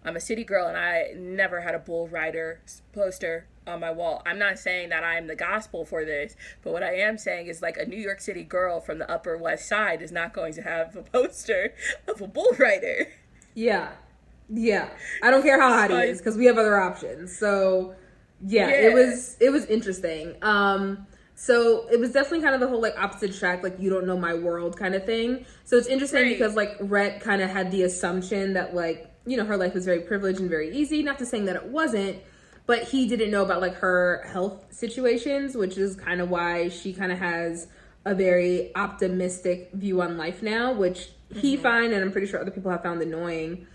I'm a city girl, and I never had a bull rider poster on my wall. I'm not saying that I'm the gospel for this, but what I am saying is like a New York City girl from the Upper West Side is not going to have a poster of a bull rider. Yeah. I don't care how hot he is, because we have other options. So it was interesting. So it was definitely kind of the whole like opposite track, like you don't know my world kind of thing. So it's interesting because like Rhett kind of had the assumption that like, you know, her life was very privileged and very easy. Not to saying that it wasn't, but he didn't know about like her health situations, which is kind of why she kind of has a very optimistic view on life now, which he find, and I'm pretty sure other people have found annoying,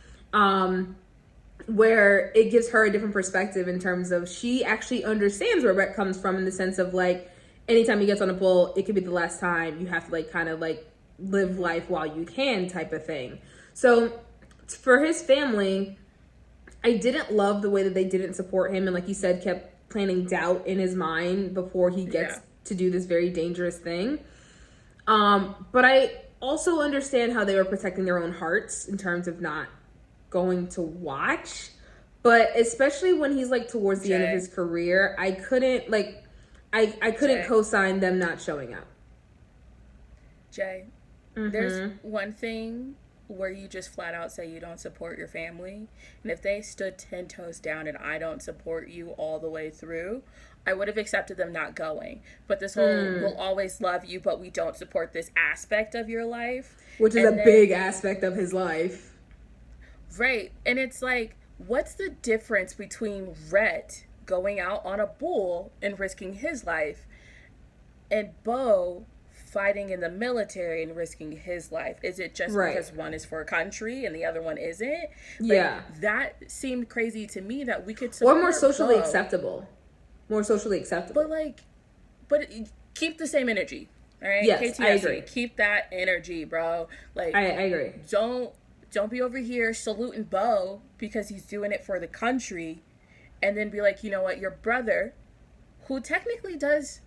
where it gives her a different perspective in terms of she actually understands where Rhett comes from, in the sense of like, anytime he gets on a bull, it could be the last time. You have to like kind of like live life while you can type of thing. So for his family, I didn't love the way that they didn't support him, and like you said, kept planting doubt in his mind before he gets to do this very dangerous thing. But I also understand how they were protecting their own hearts in terms of not going to watch. But especially when he's like towards the end of his career, I couldn't like I couldn't co-sign them not showing up. Jay, there's one thing where you just flat out say you don't support your family, and if they stood 10 toes down and I don't support you all the way through, I would have accepted them not going. But this whole we'll always love you, but we don't support this aspect of your life, which is a big aspect of his life, right? And it's like, what's the difference between Rhett going out on a bull and risking his life and Bo fighting in the military and risking his life? Is it just because one is for a country and the other one isn't? Like, that seemed crazy to me, that we could support or more socially acceptable. But keep the same energy, all right? Yes, I agree. Keep that energy, bro. Like, I agree. Don't be over here saluting Bo because he's doing it for the country, and then be like, you know what, your brother, who technically does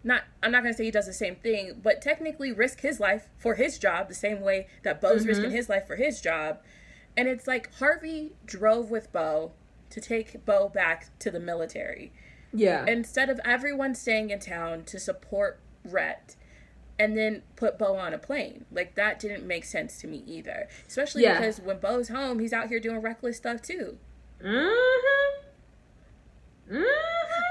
not, I'm not going to say he does the same thing, but technically risk his life for his job the same way that Bo's risking his life for his job. And it's like, Harvey drove with Bo to take Bo back to the military. Yeah. Instead of everyone staying in town to support Rhett and then put Bo on a plane. Like, that didn't make sense to me either. Especially because when Bo's home, he's out here doing reckless stuff too.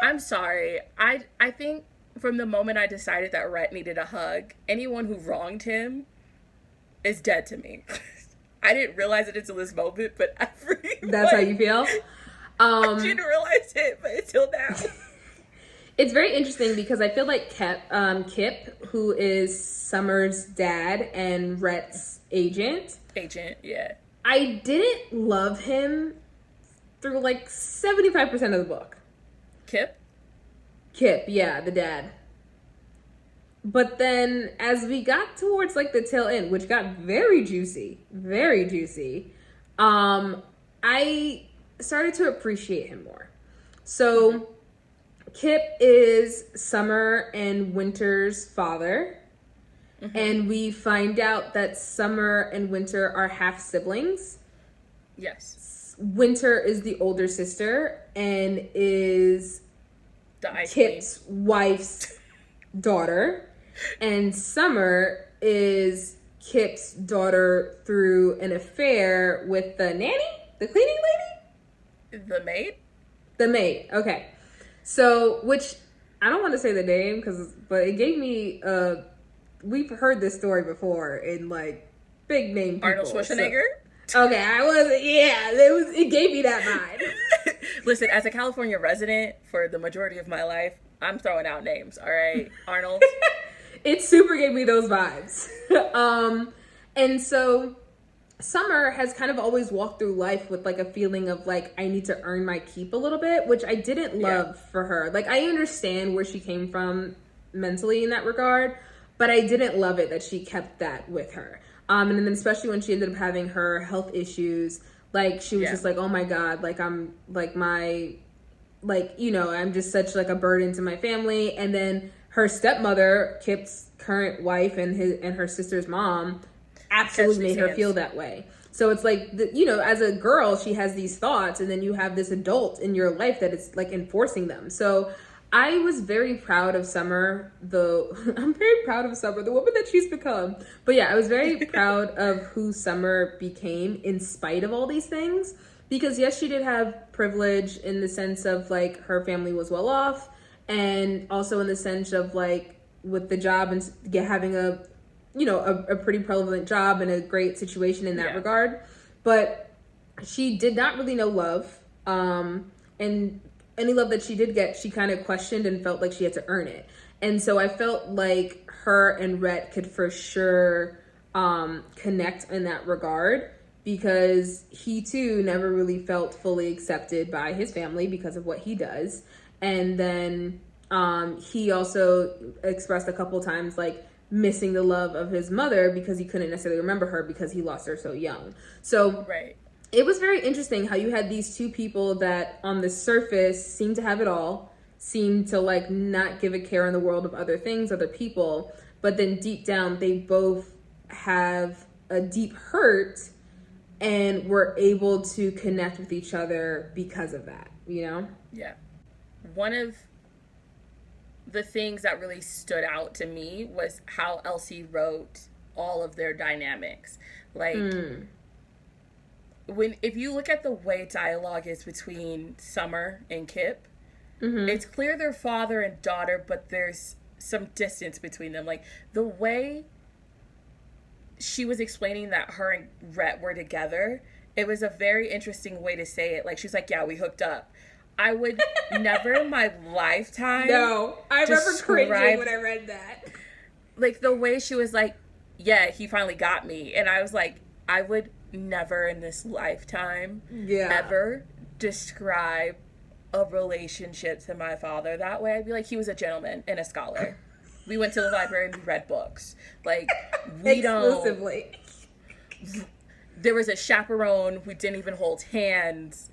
I'm sorry. I think from the moment I decided that Rhett needed a hug, anyone who wronged him is dead to me. I didn't realize it until this moment, but That's how you feel? I didn't realize it, but until now. It's very interesting because I feel like Kip, who is Summer's dad and Rhett's agent, yeah. I didn't love him through like 75% of the book. Kip, yeah, the dad. But then as we got towards like the tail end, which got very juicy, I started to appreciate him more. So Kip is Summer and Winter's father. And we find out that Summer and Winter are half siblings. Yes. Winter is the older sister and is Kip's wife's daughter. And Summer is Kip's daughter through an affair with the nanny? The cleaning lady? The maid? The maid, okay. So, which, I don't want to say the name, but it gave me, we've heard this story before in, like, big name people. Arnold Schwarzenegger? So, okay, it gave me that vibe. Listen, as a California resident for the majority of my life, I'm throwing out names, all right? Arnold. It super gave me those vibes. And so Summer has kind of always walked through life with like a feeling of like, I need to earn my keep a little bit, which I didn't love for her. Like, I understand where she came from mentally in that regard, but I didn't love it that she kept that with her. And then especially when she ended up having her health issues, like she was just like, oh my God, like I'm like I'm just such like a burden to my family. And then her stepmother, Kip's current wife and her sister's mom, absolutely made her feel that way. So it's like, as a girl, she has these thoughts, and then you have this adult in your life that is like enforcing them. So I was very proud of Summer, I'm very proud of Summer, the woman that she's become. But yeah, I was very proud of who Summer became in spite of all these things. Because yes, she did have privilege in the sense of like her family was well off, and also in the sense of like with the job and having a pretty prevalent job and a great situation in that regard. But she did not really know love. And any love that she did get, she kind of questioned and felt like she had to earn it. And so I felt like her and Rhett could for sure connect in that regard, because he too never really felt fully accepted by his family because of what he does. And then he also expressed a couple times like missing the love of his mother because he couldn't necessarily remember her because he lost her so young. So it was very interesting how you had these two people that on the surface seemed to have it all, seemed to like not give a care in the world of other things, other people, but then deep down they both have a deep hurt and were able to connect with each other because of that, Yeah. One of the things that really stood out to me was how Elsie wrote all of their dynamics. Like, if you look at the way dialogue is between Summer and Kip, it's clear they're father and daughter, but there's some distance between them. Like, the way she was explaining that her and Rhett were together, it was a very interesting way to say it. Like, she's like, yeah, we hooked up. I would never in my lifetime. No, I remember cringing when I read that. Like, the way she was like, yeah, he finally got me. And I was like, I would never in this lifetime ever describe a relationship to my father that way. I'd be like, he was a gentleman and a scholar. We went to the library and we read books. Like, we exclusively. There was a chaperone. We didn't even hold hands.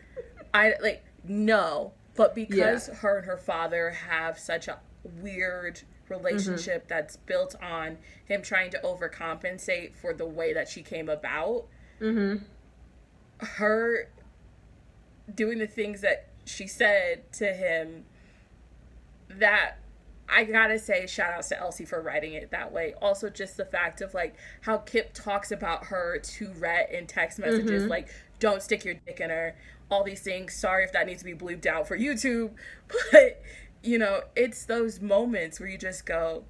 No. But because her and her father have such a weird relationship that's built on him trying to overcompensate for the way that she came about, her doing the things that she said to him, that I gotta say, shout outs to Elsie for writing it that way. Also, just the fact of like how Kip talks about her to Rhett in text messages, like, don't stick your dick in her, all these things. Sorry if that needs to be bleeped out for YouTube, but it's those moments where you just go,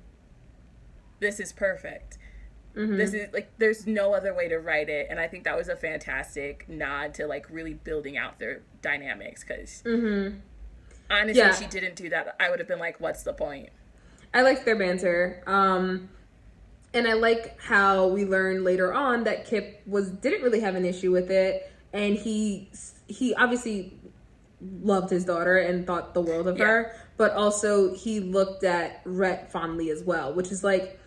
this is perfect. This is like, there's no other way to write it, and I think that was a fantastic nod to like really building out their dynamics, because honestly, if she didn't do that, I would have been like, what's the point? I liked their banter. And I like how we learned later on that Kip didn't really have an issue with it, and he obviously loved his daughter and thought the world of her, but also he looked at Rhett fondly as well, which is like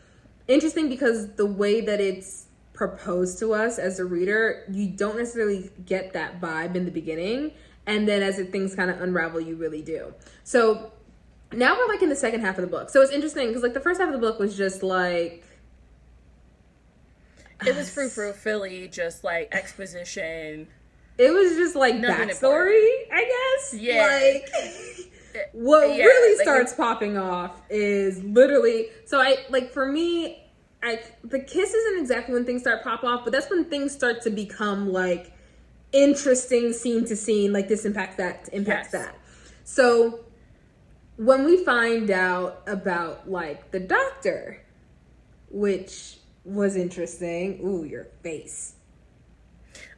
interesting because the way that it's proposed to us as a reader, you don't necessarily get that vibe in the beginning, and then as things kind of unravel, you really do. So now we're like in the second half of the book. So it's interesting because like the first half of the book was just like, it was frou-frou Philly, just like exposition. It was just like backstory, I guess. Yeah. Like, what really starts popping off is literally, so I, like, for me, the kiss isn't exactly when things start pop off, but that's when things start to become like interesting scene to scene, like this impacts that. So when we find out about like the doctor, which was interesting. Ooh, your face.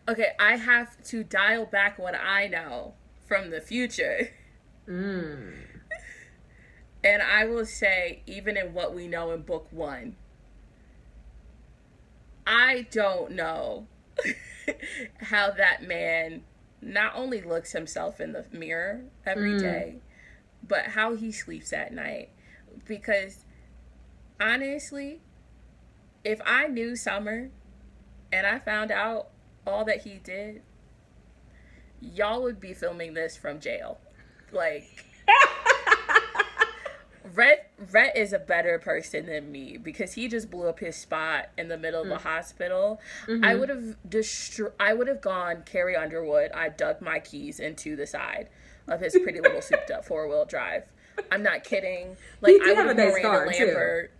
Okay, I have to dial back what I know from the future. And I will say, even in what we know in book 1, I don't know how that man not only looks himself in the mirror every day, but how he sleeps at night. Because honestly, if I knew Summer and I found out all that he did, y'all would be filming this from jail. Like, Rhett is a better person than me because he just blew up his spot in the middle of the hospital. I would have gone Carrie Underwood. I dug my keys into the side of his pretty little souped up 4-wheel drive. I'm not kidding. Like, I would have Miranda Lambert.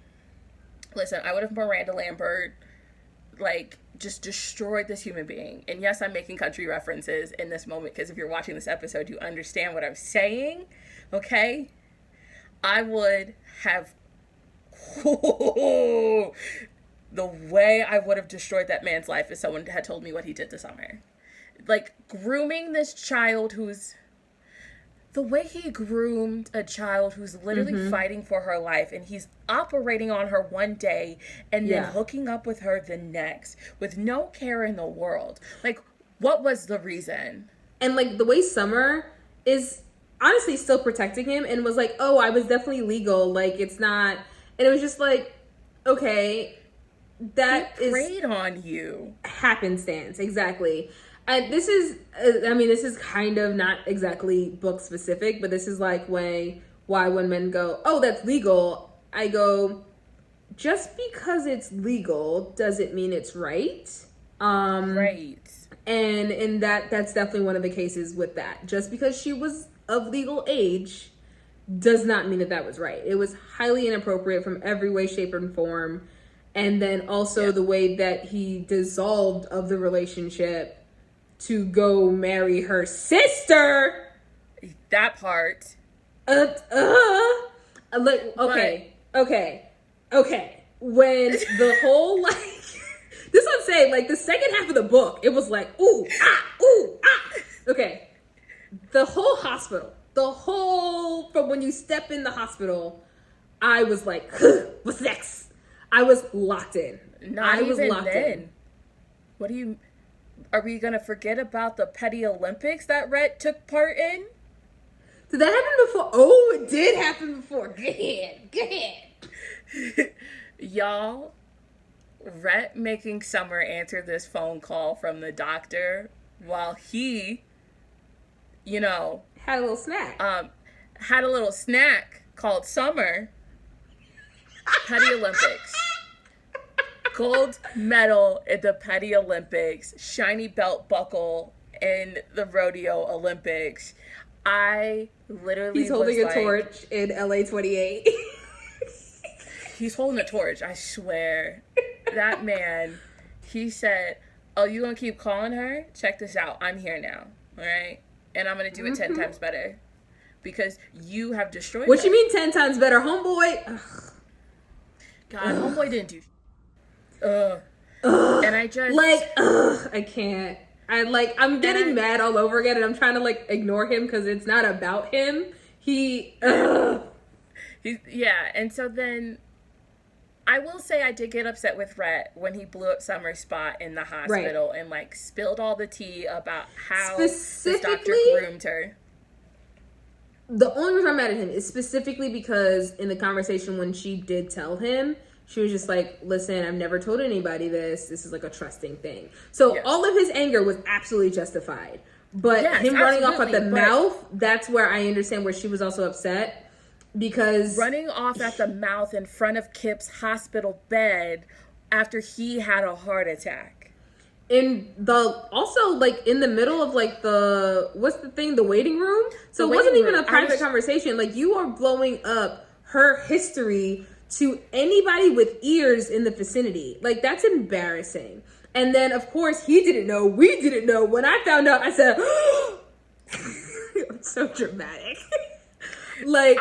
Listen, I would have Miranda Lambert, like, just destroyed this human being. And yes, I'm making country references in this moment because if you're watching this episode, you understand what I'm saying, okay? I would have... the way I would have destroyed that man's life if someone had told me what he did to Summer. Like, grooming this child who's... The way he groomed a child who's literally fighting for her life, and he's operating on her one day and then hooking up with her the next with no care in the world. Like, what was the reason? And like the way Summer is honestly still protecting him and was like, oh, I was definitely legal. Like, it's not. And it was just like, okay, that he preyed on you. Happenstance. Exactly. This is kind of not exactly book specific, but this is like why when men go, oh, that's legal, I go, just because it's legal doesn't mean it's right. Right. And that's definitely one of the cases with that. Just because she was of legal age does not mean that was right. It was highly inappropriate from every way, shape, and form. And then also the way that he dissolved of the relationship to go marry her sister. That part. Okay. When the whole, like, this is what I'm saying, like, the second half of the book, it was like, ooh, ah. Okay. The whole hospital, from when you step in the hospital, I was like, what's next? I was locked in. Not even then. What do you... Are we going to forget about the Petty Olympics that Rhett took part in? Did that happen before? Oh, it did happen before. Go ahead. Y'all, Rhett making Summer answer this phone call from the doctor while he, had a little snack. Had a little snack called Summer. Petty Olympics. Gold medal at the Petty Olympics, shiny belt buckle in the Rodeo Olympics. I literally He's holding a torch in LA 28. He's holding a torch, I swear. That man, he said, oh, you gonna keep calling her? Check this out. I'm here now, all right? And I'm gonna do it 10 times better. Because you have destroyed What her. you mean 10 times better, homeboy? Ugh. God, homeboy didn't do ugh. Ugh. And I just I can't. I'm getting mad all over again, and I'm trying to like ignore him because it's not about him. Yeah, and so then I will say I did get upset with Rhett when he blew up Summer's spot in the hospital, right, and like spilled all the tea about how this doctor groomed her. The only reason I'm mad at him is specifically because in the conversation when she did tell him, she was just like, listen, I've never told anybody this. This is like a trusting thing. So all of his anger was absolutely justified. But him running off at the mouth, that's where I understand where she was also upset. Because running off at the mouth in front of Kip's hospital bed after he had a heart attack. Also like in the middle of like the waiting room. So it wasn't even a private conversation. Like, you are blowing up her history to anybody with ears in the vicinity. Like, that's embarrassing. And then of course we didn't know. When I found out, I said, it's so dramatic. Like,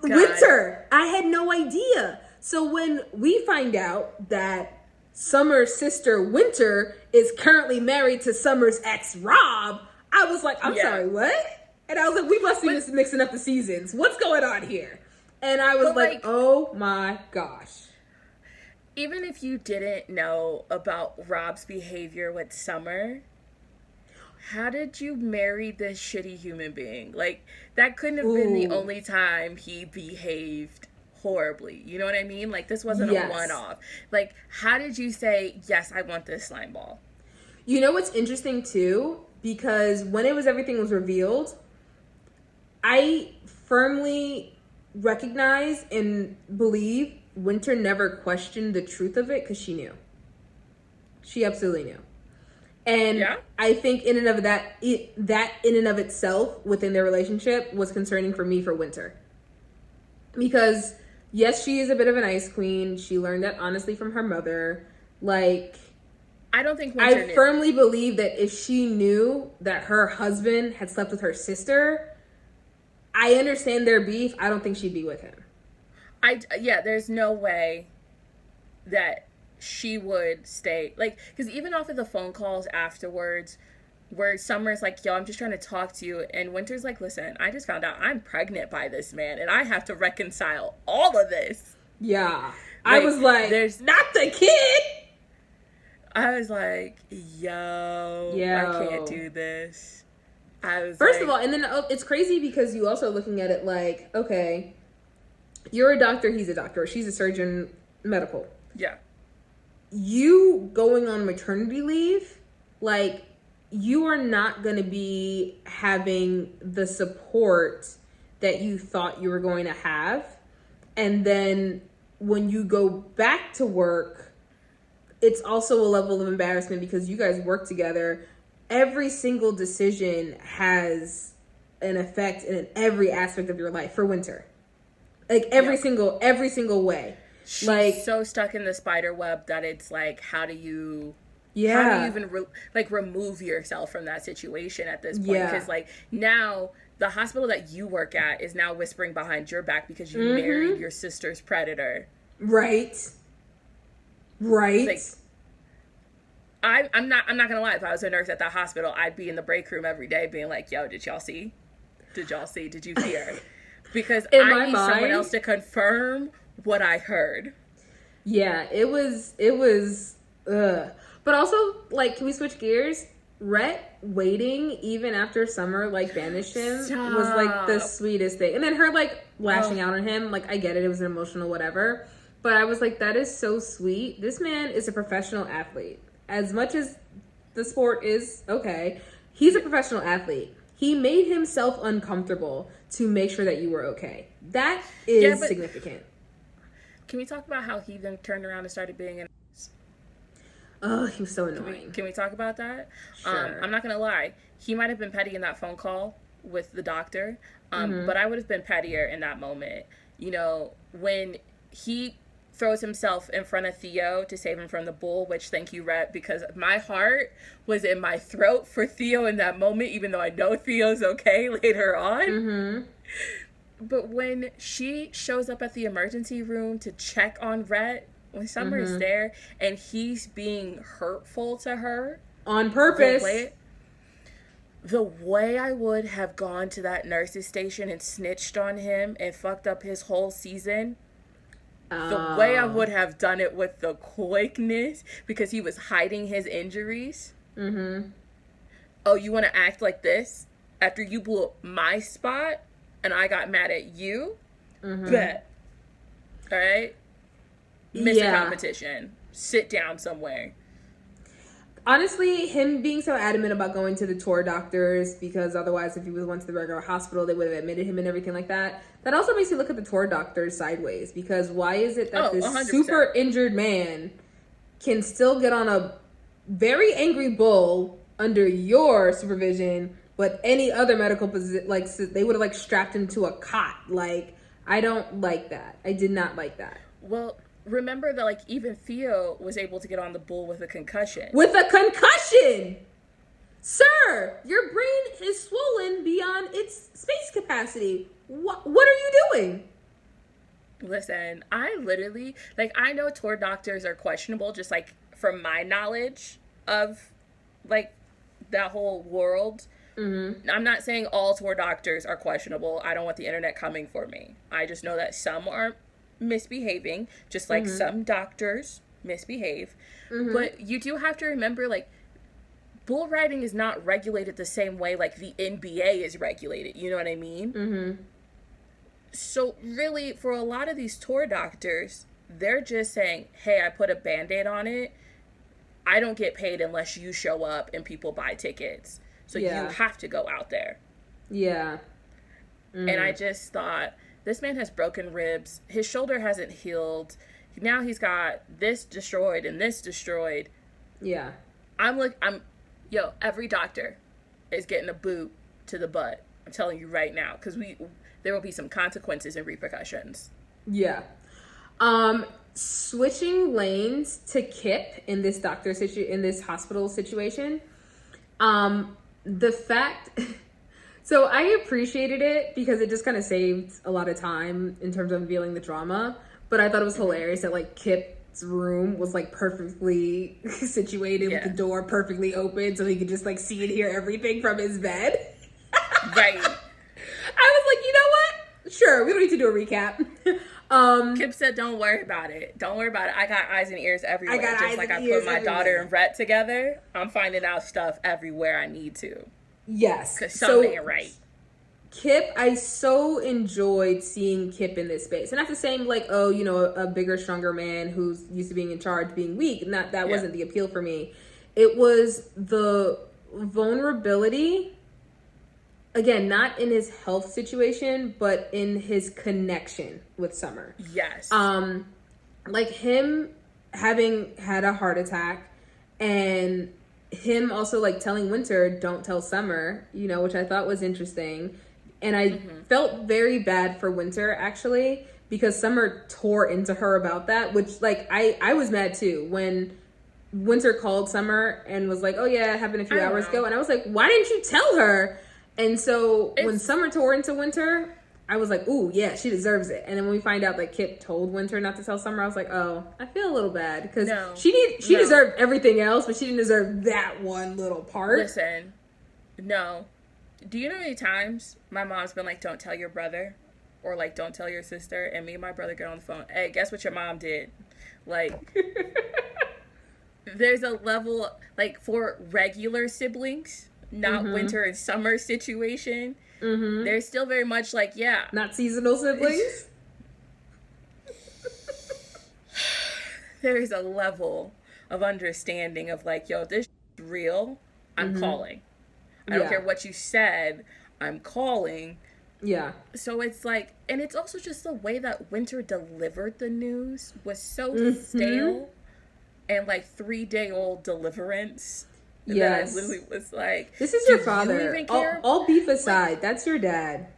Winter, I had no idea. So when we find out that Summer's sister Winter is currently married to Summer's ex Rob, I was like, I'm sorry, what? And I was like, we must be just mixing up the seasons. What's going on here? And I was like, oh my gosh. Even if you didn't know about Rob's behavior with Summer, how did you marry this shitty human being? Like, that couldn't have been the only time he behaved horribly. You know what I mean? Like, this wasn't a one-off. Like, how did you say, yes, I want this slime ball? You know what's interesting, too? Because when everything was revealed, I firmly recognize and believe Winter never questioned the truth of it because she knew. She absolutely knew. And I think in and of that in and of itself within their relationship was concerning for me for Winter. Because yes, she is a bit of an ice queen. She learned that honestly from her mother. Like, I don't think Winter knew. Firmly believe that if she knew that her husband had slept with her sister, I understand their beef. I don't think she'd be with him. There's no way that she would stay, like, because even off of the phone calls afterwards where Summer's like, yo, I'm just trying to talk to you, and Winter's like, listen, I just found out I'm pregnant by this man and I have to reconcile all of this. I was like, there's not the kid. I was like, yo, I can't do this. First of all, and then it's crazy because you also looking at it like, okay, you're a doctor, he's a doctor, she's a surgeon, medical. You going on maternity leave, like, you are not going to be having the support that you thought you were going to have. And then when you go back to work, it's also a level of embarrassment because you guys work together. Every single decision has an effect in every aspect of your life for Winter. Like, every single way. She's like, so stuck in the spider web that it's like, how do you even remove yourself from that situation at this point? Because like, now the hospital that you work at is now whispering behind your back because you married your sister's predator. Right. Like, I'm not gonna lie, if I was a nurse at that hospital, I'd be in the break room every day being like, yo, did y'all see? Did you hear? Because I need someone else to confirm what I heard. It was but also, like, can we switch gears? Rhett waiting even after Summer like banished him was like the sweetest thing. And then her like lashing out on him, like, I get it, it was an emotional whatever, but I was like, that is so sweet. This man is a professional athlete. As much as the sport is okay, he's a professional athlete. He made himself uncomfortable to make sure that you were okay. That is significant. Can we talk about how he then turned around and started being an... Oh, he was so annoying. Can we talk about that? Sure. I'm not going to lie. He might have been petty in that phone call with the doctor, but I would have been pettier in that moment. You know, when he throws himself in front of Theo to save him from the bull, which, thank you, Rhett, because my heart was in my throat for Theo in that moment, even though I know Theo's okay later on. But when she shows up at the emergency room to check on Rhett, when Summer's there and he's being hurtful to her on purpose, the way I would have gone to that nurse's station and snitched on him and fucked up his whole season, the way I would have done it with the quickness, because he was hiding his injuries. Oh, you want to act like this after you blew up my spot and I got mad at you? Bet. All right? Mr. Competition. Sit down somewhere. Honestly, him being so adamant about going to the tour doctors, because otherwise if he went to the regular hospital, they would have admitted him and everything like that. That also makes you look at the tour doctors sideways, because why is it that this 100%. Super injured man can still get on a very angry bull under your supervision, but any other medical position, like, they would have, like, strapped him to a cot. Like, I don't like that. I did not like that. Well, remember that, like, even Theo was able to get on the bull with a concussion. With a concussion! Sir, your brain is swollen beyond its space capacity. What are you doing? Listen, I literally, like, I know tour doctors are questionable, just, like, from my knowledge of, like, that whole world. I'm not saying all tour doctors are questionable. I don't want the internet coming for me. I just know that some are misbehaving, just like some doctors misbehave. But you do have to remember, like, bull riding is not regulated the same way like the NBA is regulated. You know what I mean? So really, for a lot of these tour doctors, they're just saying, hey, I put a Band-Aid on it. I don't get paid unless you show up and people buy tickets. So you have to go out there. Yeah. And I just thought, this man has broken ribs. His shoulder hasn't healed. Now he's got this destroyed and this destroyed. Yeah. Every doctor is getting a boot to the butt. I'm telling you right now, because there will be some consequences and repercussions. Yeah. Switching lanes to Kip in this in this hospital situation. The fact, so I appreciated it because it just kind of saved a lot of time in terms of revealing the drama. But I thought it was hilarious that, like, Kip's room was, like, perfectly situated with the door perfectly open so he could just, like, see and hear everything from his bed. Right. I was like, you know what? Sure, we don't need to do a recap. Kip said, don't worry about it. Don't worry about it. I got eyes and ears everywhere. Just like I put my daughter and Rhett together, I'm finding out stuff everywhere I need to. Yes. Because something ain't right. Kip, I so enjoyed seeing Kip in this space. And not the same, like, oh, you know, a bigger, stronger man who's used to being in charge being weak. And that wasn't the appeal for me. It was the vulnerability. Again, not in his health situation, but in his connection with Summer. Yes. Like him having had a heart attack and him also, like, telling Winter, don't tell Summer, you know, which I thought was interesting. And I felt very bad for Winter, actually, because Summer tore into her about that, which, like, I was mad too when Winter called Summer and was like, oh yeah, it happened a few hours ago. And I was like, why didn't you tell her? And so when Summer tore into Winter, I was like, ooh, yeah, she deserves it. And then when we find out that Kip told Winter not to tell Summer, I was like, oh, I feel a little bad. Because she deserved everything else, but she didn't deserve that one little part. Listen, no. Do you know how many times my mom's been like, don't tell your brother? Or, like, don't tell your sister? And me and my brother get on the phone. Hey, guess what your mom did? Like, there's a level, like, for regular siblings, not Winter and Summer situation, there's still very much like, not seasonal siblings. There's a level of understanding of, like, yo, this is real, I'm calling. I don't care what you said, I'm calling. Yeah. So it's like, and it's also just the way that Winter delivered the news was so stale and, like, 3-day-old deliverance. Yes. That I literally was like, this is your father. All beef aside, that's your dad.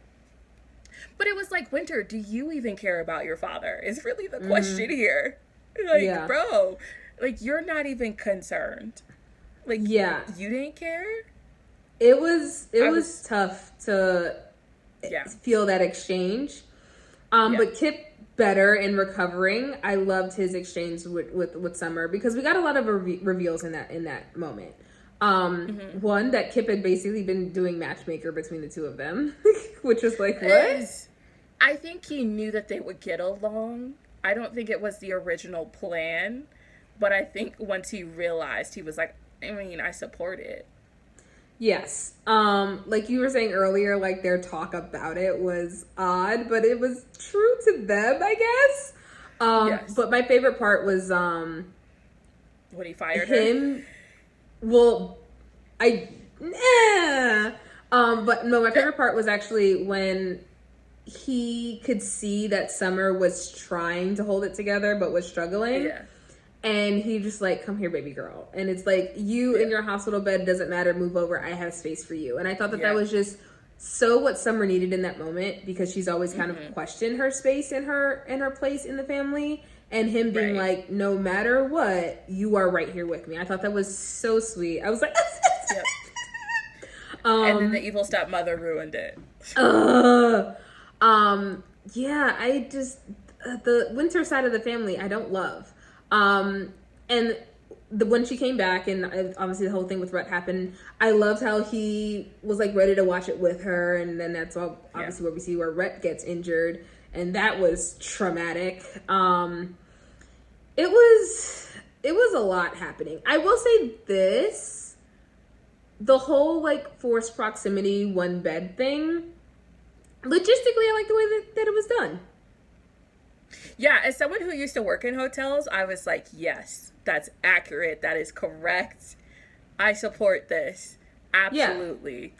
But it was like, Winter, do you even care about your father? Is really the question here. Like, bro, like, you're not even concerned. Like, you didn't care? It was tough to feel that exchange. But Kip better in recovering. I loved his exchange with Summer because we got a lot of reveals in that moment. One, that Kip had basically been doing matchmaker between the two of them, which was like, what? I think he knew that they would get along. I don't think it was the original plan, but I think once he realized, he was like, I mean, I support it. Yes. Like you were saying earlier, like their talk about it was odd, but it was true to them, I guess. Yes. But my favorite part was when he fired him. Well, but no, my favorite part was actually when he could see that Summer was trying to hold it together but was struggling. Yeah. And he just like, come here, baby girl. And it's like, you in your hospital bed, doesn't matter, move over, I have space for you. And I thought that was just so what Summer needed in that moment, because she's always kind of questioned her space and her place in the family. And him being like, no matter what, you are right here with me. I thought that was so sweet. I was like, and then the evil stepmother ruined it. Yeah, I just, the Winter side of the family, I don't love. And when she came back, and obviously the whole thing with Rhett happened, I loved how he was like ready to watch it with her, and then that's all obviously where we see where Rhett gets injured, and that was traumatic. It was a lot happening. I will say this, the whole like forced proximity, one bed thing, logistically, I like the way that it was done. Yeah, as someone who used to work in hotels, I was like, yes, that's accurate. That is correct. I support this. Absolutely.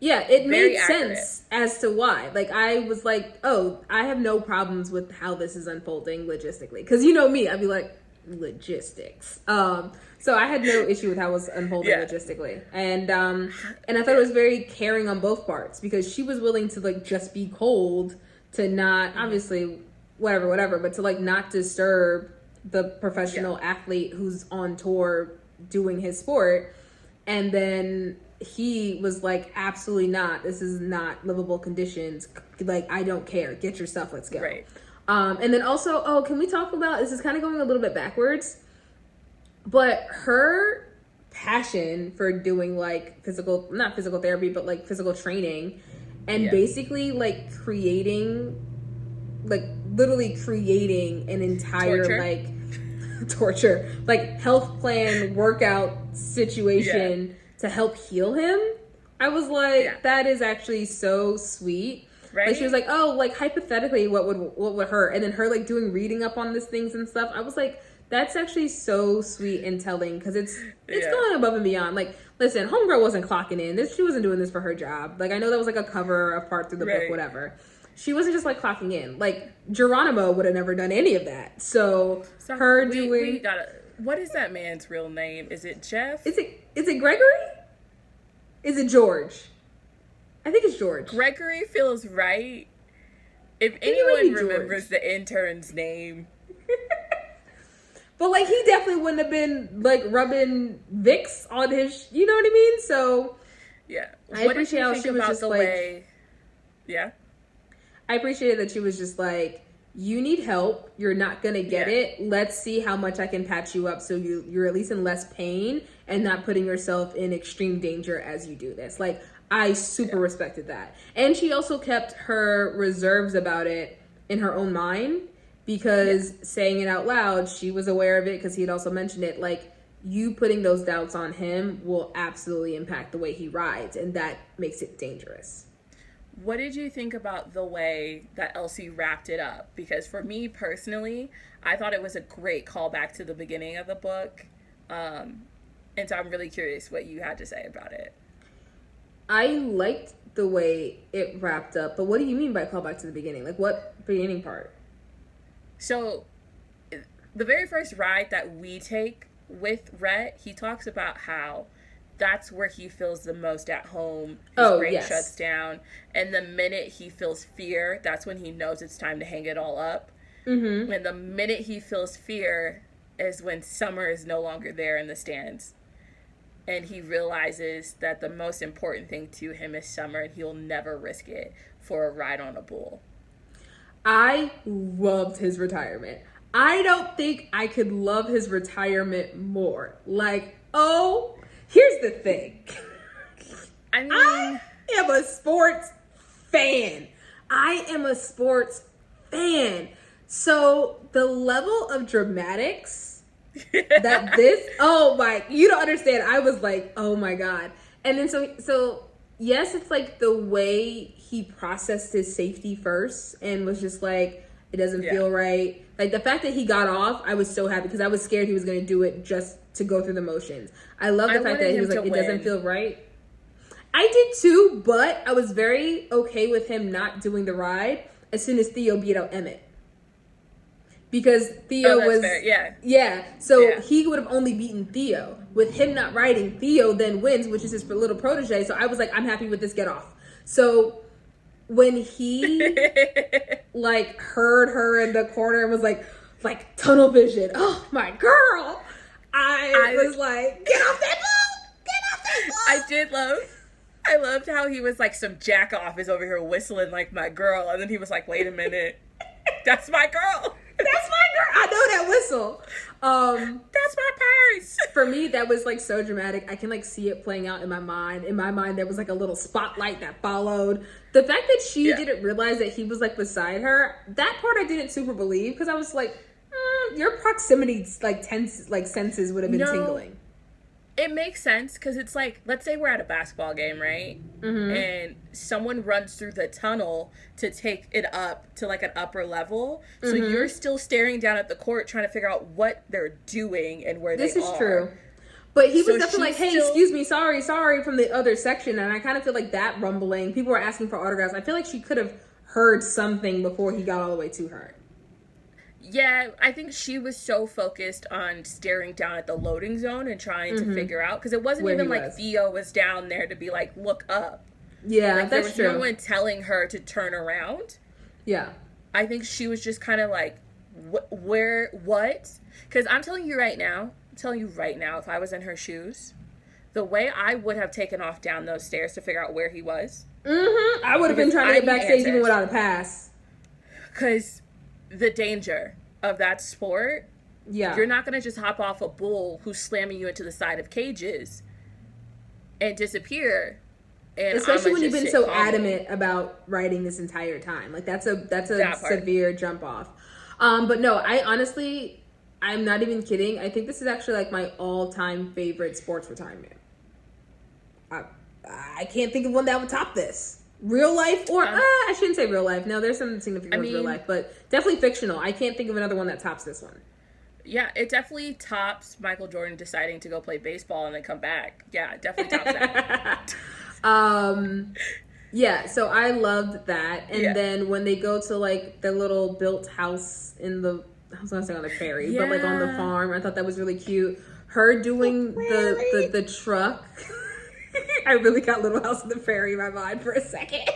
Yeah, it made sense as to why. Like, I was like, oh, I have no problems with how this is unfolding logistically. Because you know me, I'd be like, logistics. So I had no issue with how it was unfolding logistically. And I thought it was very caring on both parts, because she was willing to like just be cold, to not, obviously, whatever, but to like not disturb the professional athlete who's on tour doing his sport. And then he was like, absolutely not, this is not livable conditions, like I don't care, get your stuff, let's go. Right. And then also, can we talk about, this is kind of going a little bit backwards, but her passion for doing like not physical therapy, but like physical training, and basically like literally creating an entire torture, like health plan workout situation to help heal him. I was like, that is actually so sweet. Right? Like she was like, oh, like hypothetically, what would hurt? And then her like reading up on these things and stuff. I was like, that's actually so sweet and telling, because it's going above and beyond. Like, listen, homegirl wasn't clocking in. She wasn't doing this for her job. Like, I know that was like a cover, a part through the book, whatever. She wasn't just like clocking in. Like, Geronimo would have never done any of that. So her doing. What is that man's real name? Is it Jeff? Is it Gregory? Is it George? I think it's George. Gregory feels right. If anyone remembers the intern's name. But like, he definitely wouldn't have been like rubbing Vicks on his, you know what I mean? So I appreciate how she was just like, I appreciated that she was just like, you need help, you're not gonna get it, let's see how much I can patch you up so you're at least in less pain and not putting yourself in extreme danger as you do this. Like, I super respected that. And she also kept her reserves about it in her own mind, because saying it out loud, she was aware of it because he had also mentioned it, like, you putting those doubts on him will absolutely impact the way he rides, and that makes it dangerous. What did you think about the way that Elsie wrapped it up? Because for me personally, I thought it was a great callback to the beginning of the book. And so I'm really curious what you had to say about it. I liked the way it wrapped up, but what do you mean by callback to the beginning? Like, what beginning part? So, the very first ride that we take with Rhett, he talks about how that's where he feels the most at home. His brain shuts down. And the minute he feels fear, that's when he knows it's time to hang it all up. Mm-hmm. And the minute he feels fear is when Summer is no longer there in the stands. And he realizes that the most important thing to him is Summer, and he'll never risk it for a ride on a bull. I loved his retirement. I don't think I could love his retirement more. Like, oh, here's the thing. I mean, I am a sports fan. So the level of dramatics that this, oh my, you don't understand. I was like, oh my God. And then so yes, it's like the way he processed his safety first and was just like, it doesn't feel right. Like the fact that he got off, I was so happy because I was scared he was going to do it just to go through the motions. I love the fact that he was like, it doesn't feel right. I did too, but I was very okay with him not doing the ride as soon as Theo beat out Emmett. Because Theo was fair. He would have only beaten Theo. With him not riding, Theo then wins, which is his little protege. So I was like, I'm happy with this get off. So when he like heard her in the corner and was like tunnel vision, oh my girl, I was like, get off that bull. I loved how he was like, some jack off is over here whistling like my girl, and then he was like, wait a minute, that's my girl. That's my girl. I know that whistle. That's my purse. For me, that was like so dramatic. I can like see it playing out in my mind. In my mind, there was like a little spotlight that followed. The fact that she didn't realize that he was like beside her, that part I didn't super believe because I was like, your proximity like senses would have been tingling. It makes sense because it's like, let's say we're at a basketball game, right? Mm-hmm. And someone runs through the tunnel to take it up to like an upper level. Mm-hmm. So you're still staring down at the court trying to figure out what they're doing and where they are. This is true. But he was definitely like, hey, excuse me, sorry, from the other section. And I kind of feel like that rumbling, people were asking for autographs. I feel like she could have heard something before he got all the way to her. Yeah, I think she was so focused on staring down at the loading zone and trying to figure out, because it wasn't even like Theo was down there to be like, look up. Yeah, like, that's true. There was no one telling her to turn around. Yeah. I think she was just kind of like, what? Because I'm telling you right now, if I was in her shoes, the way I would have taken off down those stairs to figure out where he was. Mm-hmm. I would have been trying to get backstage even without a pass. Because the danger of that sport, you're not going to just hop off a bull who's slamming you into the side of cages and disappear. And especially when you've been so adamant about riding this entire time. Like that's a severe jump off. But no, I'm not even kidding. I think this is actually like my all-time favorite sports retirement. I can't think of one that would top this. Real life or I shouldn't say real life. No, there's something significant with real life, but definitely fictional. I can't think of another one that tops this one. Yeah, it definitely tops Michael Jordan deciding to go play baseball and then come back. Yeah, it definitely tops that. Yeah, so I loved that. And then when they go to like the little built house I was gonna say on the ferry, but like on the farm, I thought that was really cute. Her doing the truck. I really got Little House on the Prairie in my mind for a second.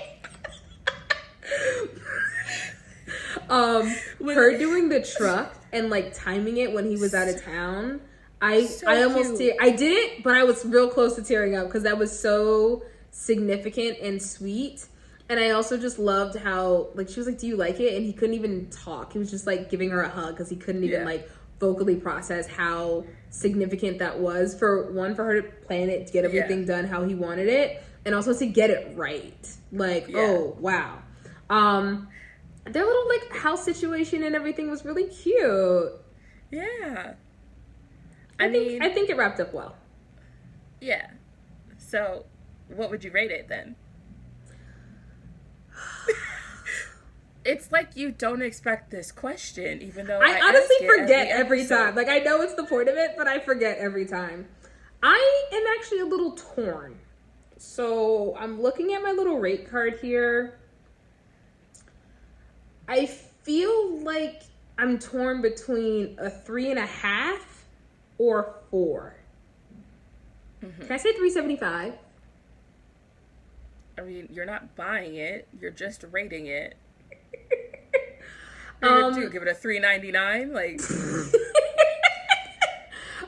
Her doing the truck and like timing it when he was out of town. I almost I didn't, but I was real close to tearing up because that was so significant and sweet. And I also just loved how like she was like, "Do you like it?" And he couldn't even talk. He was just like giving her a hug because he couldn't even like vocally process how significant that was for her to plan it, to get everything done how he wanted it, and also to get it right. Like, oh wow. Their little like house situation and everything was really cute. Yeah. I think it wrapped up well. Yeah. So what would you rate it then? It's like you don't expect this question, even though I honestly forget every time. Like, I know it's the point of it, but I forget every time. I am actually a little torn. So I'm looking at my little rate card here. I feel like I'm torn between a 3.5 or 4. Mm-hmm. Can I say 3.75? I mean, you're not buying it. You're just rating it. Give it a 3.99. Like,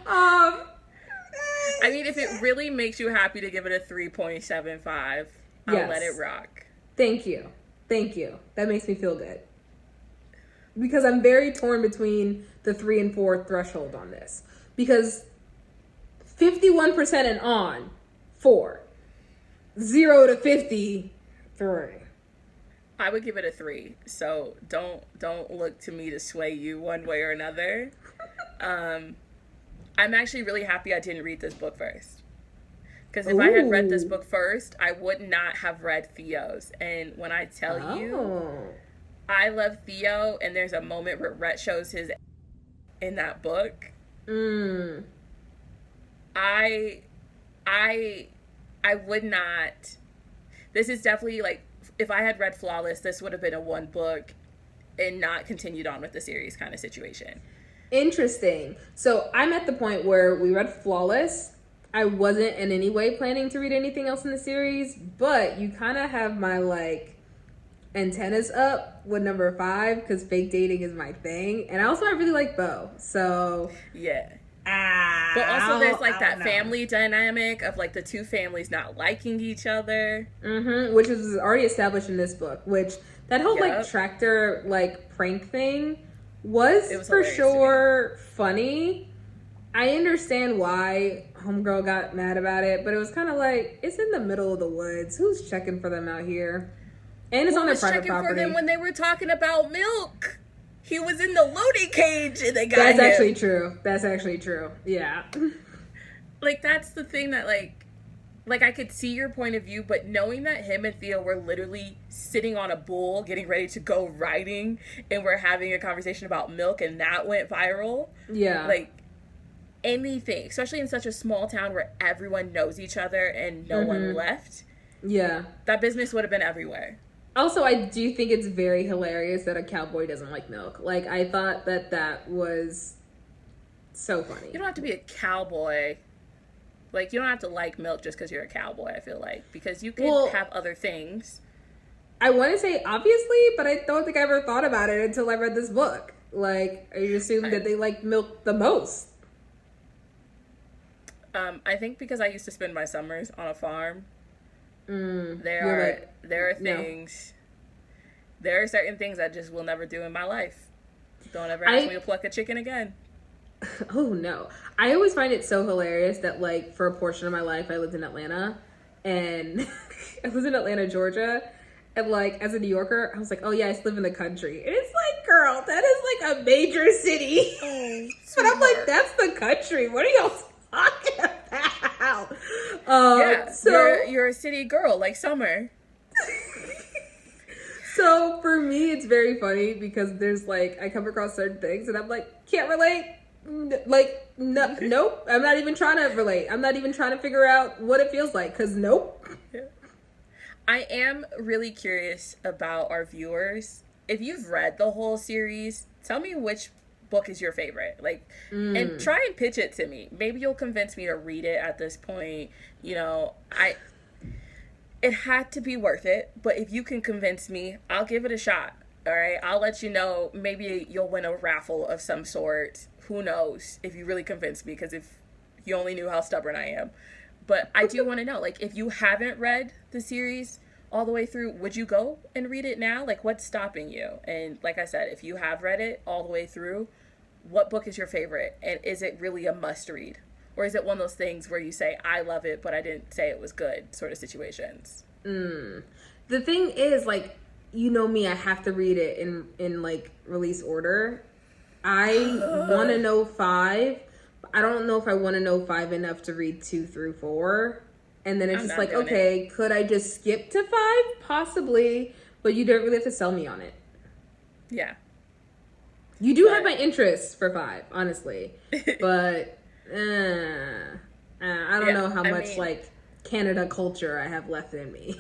I mean, if it really makes you happy to give it a 3.75, I'll let it rock. Thank you. Thank you. That makes me feel good. Because I'm very torn between the 3 and 4 threshold on this. Because 51% and on, 4. 0 to 50, 3. I would give it a 3. So don't look to me to sway you one way or another. I'm actually really happy I didn't read this book first. Because if I had read this book first, I would not have read Theo's. And when I tell you, I love Theo, and there's a moment where Rhett shows his in that book. I would not. This is definitely like, if I had read Flawless, this would have been a 1 book and not continued on with the series kind of situation. Interesting. So I'm at the point where we read Flawless. I wasn't in any way planning to read anything else in the series, but you kind of have my like antennas up with number 5 because fake dating is my thing, and I really like Beau. So yeah. But also there's like that family dynamic of like the 2 families not liking each other. Which was already established in this book, which that whole like tractor like prank thing was for sure funny. I understand why homegirl got mad about it, but it was kind of like, it's in the middle of the woods. Who's checking for them out here? And it's on their private property. Who was checking for them when they were talking about milk? He was in the loading cage and they got That's him. actually true. That's actually true. Yeah. Like, that's the thing that, like, I could see your point of view, but knowing that him and Theo were literally sitting on a bull, getting ready to go riding, and we're having a conversation about milk, and that went viral. Yeah. Like, anything, especially in such a small town where everyone knows each other and no one left. Yeah. That business would have been everywhere. Also, I do think it's very hilarious that a cowboy doesn't like milk. Like, I thought that was so funny. You don't have to be a cowboy. Like, you don't have to like milk just because you're a cowboy, I feel like. Because you can have other things. I want to say obviously, but I don't think I ever thought about it until I read this book. Like, I assumed that they like milk the most. I think because I used to spend my summers on a farm. There are things. No. There are certain things I just will never do in my life. Don't ever ask me to pluck a chicken again. Oh no. I always find it so hilarious that like for a portion of my life I lived in Atlanta, and I was in Atlanta, Georgia, and like as a New Yorker, I was like, oh yeah, I just live in the country. And it's like, girl, that is like a major city. Oh, but I'm like, that's the country. What are y'all talking about? Yeah, so you're a city girl like Summer. So for me, it's very funny because there's like, I come across certain things and I'm like, can't relate. Like, no, nope. I'm not even trying to relate. I'm not even trying to figure out what it feels like because nope. Yeah. I am really curious about our viewers. If you've read the whole series, tell me which book is your favorite, like, and try and pitch it to me. Maybe you'll convince me to read it at this point. You know, it had to be worth it, but if you can convince me, I'll give it a shot. All right, I'll let you know. Maybe you'll win a raffle of some sort. Who knows, if you really convince me, because if you only knew how stubborn I am. But I do want to know, like, if you haven't read the series all the way through, would you go and read it now? Like, what's stopping you? And like I said, if you have read it all the way through, what book is your favorite? And is it really a must read? Or is it one of those things where you say, I love it, but I didn't say it was good sort of situations? The thing is, like, you know me, I have to read it in like release order. I want to know 5. But I don't know if I want to know 5 enough to read 2 through 4. And then it's just like, okay, could I just skip to 5? Possibly. But you don't really have to sell me on it. Yeah. You do have my interest for 5, honestly. But I don't know how much, like, Canada culture I have left in me.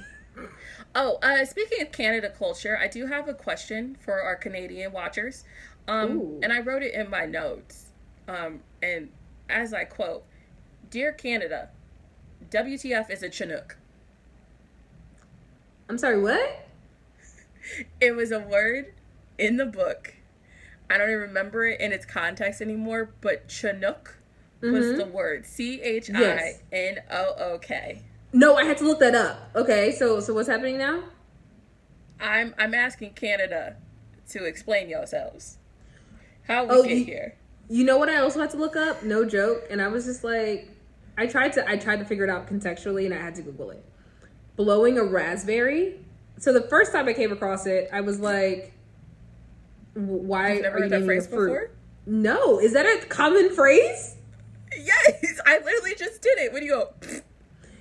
Oh, speaking of Canada culture, I do have a question for our Canadian watchers. And I wrote it in my notes. And as I quote, "Dear Canada, WTF is a Chinook." I'm sorry, what? It was a word in the book. I don't even remember it in its context anymore, but Chinook was the word. CHINOOK. No, I had to look that up. Okay, so what's happening now? I'm asking Canada to explain yourselves. How we get here? You know what I also had to look up? No joke. And I was just like, I tried to figure it out contextually, and I had to Google it. Blowing a raspberry. So the first time I came across it, I was like, why You've never are heard you that phrase before? No. Is that a common phrase? Yes. I literally just did it. When you go...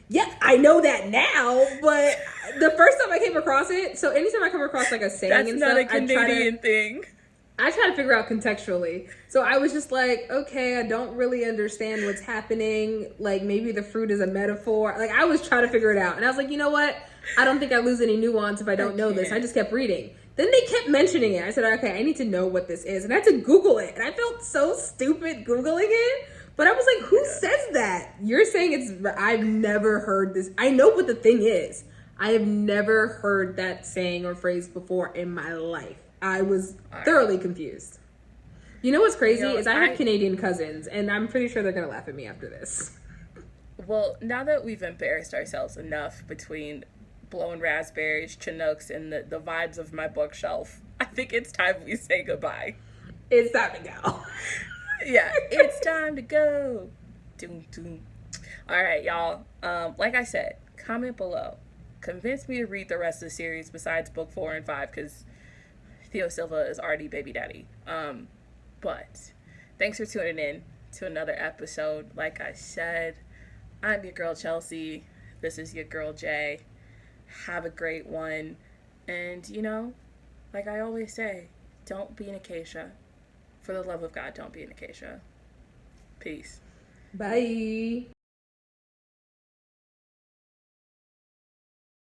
Yeah, I know that now, but the first time I came across it, so anytime I come across like a saying That's and not stuff, a Canadian thing. I try to figure out contextually. So I was just like, okay, I don't really understand what's happening. Like, maybe the fruit is a metaphor. Like, I was trying to figure it out. And I was like, you know what? I don't think I lose any nuance if I don't know this. I just kept reading. Then they kept mentioning it. I said, okay, I need to know what this is. And I had to Google it. And I felt so stupid Googling it. But I was like, who says that? You're saying it's... I've never heard this. I know what the thing is. I have never heard that saying or phrase before in my life. I was thoroughly confused. You know what's crazy is I have Canadian cousins, and I'm pretty sure they're going to laugh at me after this. Well, now that we've embarrassed ourselves enough between blowing raspberries, Chinooks, and the vibes of my bookshelf, I think it's time we say goodbye. It's time to go. Yeah, it's time to go. Doom, doom. All right, y'all. Like I said, comment below. Convince me to read the rest of the series besides book 4 and 5, because Theo Silva is already baby daddy. But thanks for tuning in to another episode. Like I said, I'm your girl Chelsea. This is your girl Jay. Have a great one. And, you know, like I always say, don't be an acacia. For the love of God, don't be an acacia. Peace. Bye.